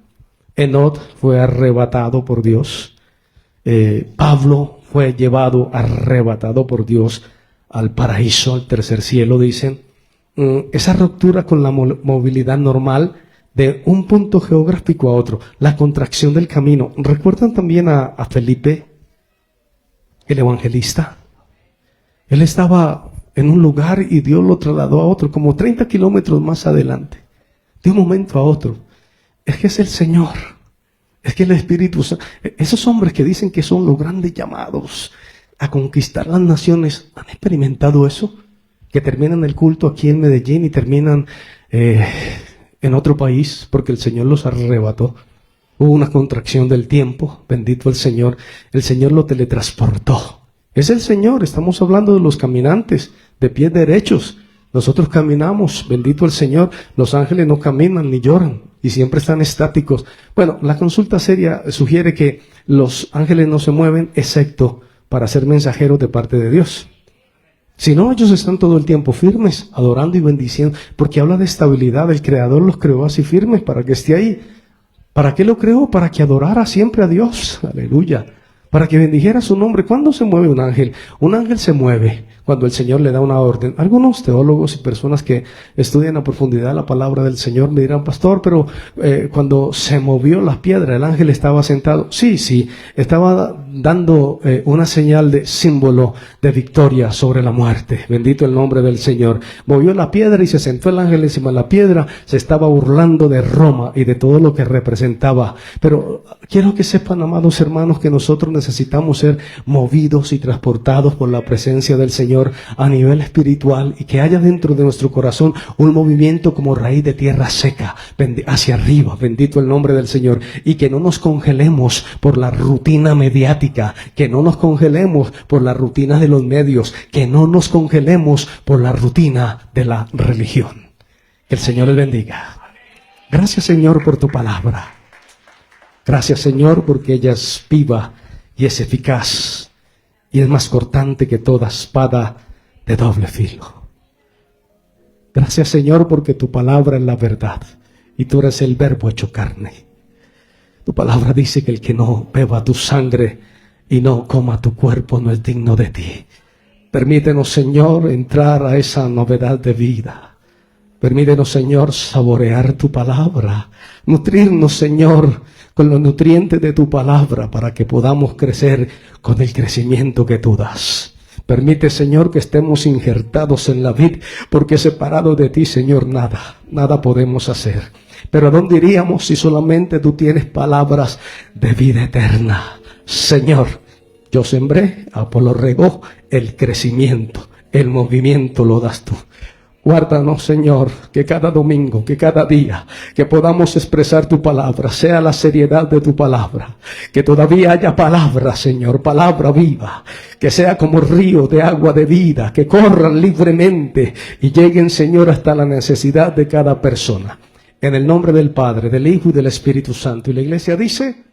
Enoc fue arrebatado por Dios. Pablo fue llevado, arrebatado por Dios al paraíso, al tercer cielo, dicen. Esa ruptura con la movilidad normal de un punto geográfico a otro, la contracción del camino. ¿Recuerdan también a Felipe, el evangelista? Él estaba en un lugar y Dios lo trasladó a otro, como 30 kilómetros más adelante, de un momento a otro. Es que es el Señor, es que el Espíritu Santo. Esos hombres que dicen que son los grandes llamados a conquistar las naciones, ¿han experimentado eso? Que terminan el culto aquí en Medellín y terminan en otro país porque el Señor los arrebató. Hubo una contracción del tiempo, bendito el Señor lo teletransportó. Es el Señor, estamos hablando de los caminantes de pies derechos. Nosotros caminamos, bendito el Señor. Los ángeles no caminan ni lloran y siempre están estáticos. Bueno, la consulta seria sugiere que los ángeles no se mueven excepto para ser mensajeros de parte de Dios. Si no, ellos están todo el tiempo firmes, adorando y bendiciendo, porque habla de estabilidad. El Creador los creó así firmes para que esté ahí. ¿Para qué lo creó? Para que adorara siempre a Dios. Aleluya. para que bendijera su nombre. ¿Cuándo se mueve un ángel? Un ángel se mueve cuando el Señor le da una orden. Algunos teólogos y personas que estudian a profundidad la palabra del Señor me dirán, pastor, pero cuando se movió la piedra, el ángel estaba sentado. Sí, estaba dando una señal de símbolo de victoria sobre la muerte. Bendito el nombre del Señor. Movió la piedra y se sentó el ángel encima de la piedra. Se estaba burlando de Roma y de todo lo que representaba. Pero quiero que sepan, amados hermanos, que nosotros necesitamos ser movidos y transportados por la presencia del Señor a nivel espiritual, y que haya dentro de nuestro corazón un movimiento como raíz de tierra seca hacia arriba, bendito el nombre del Señor, y que no nos congelemos por la rutina mediática, que no nos congelemos por la rutina de los medios, que no nos congelemos por la rutina de la religión. Que el Señor les bendiga. Gracias, Señor, por tu palabra. Gracias, Señor, porque ella es viva y es eficaz y es más cortante que toda espada de doble filo. Gracias, Señor, porque tu palabra es la verdad y tú eres el Verbo hecho carne. Tu palabra dice que el que no beba tu sangre y no coma tu cuerpo no es digno de ti. Permítenos, Señor, entrar a esa novedad de vida. Permítenos, Señor, saborear tu palabra, nutrirnos, Señor, con los nutrientes de tu palabra para que podamos crecer con el crecimiento que tú das. Permite, Señor, que estemos injertados en la vid, porque separados de ti, Señor, nada podemos hacer. Pero ¿a dónde iríamos si solamente tú tienes palabras de vida eterna? Señor, yo sembré, Apolo regó, el crecimiento, el movimiento lo das tú. Guárdanos, Señor, que cada domingo, que cada día, que podamos expresar tu palabra, sea la seriedad de tu palabra, que todavía haya palabra, Señor, palabra viva, que sea como río de agua de vida, que corran libremente y lleguen, Señor, hasta la necesidad de cada persona. En el nombre del Padre, del Hijo y del Espíritu Santo. Y la iglesia dice...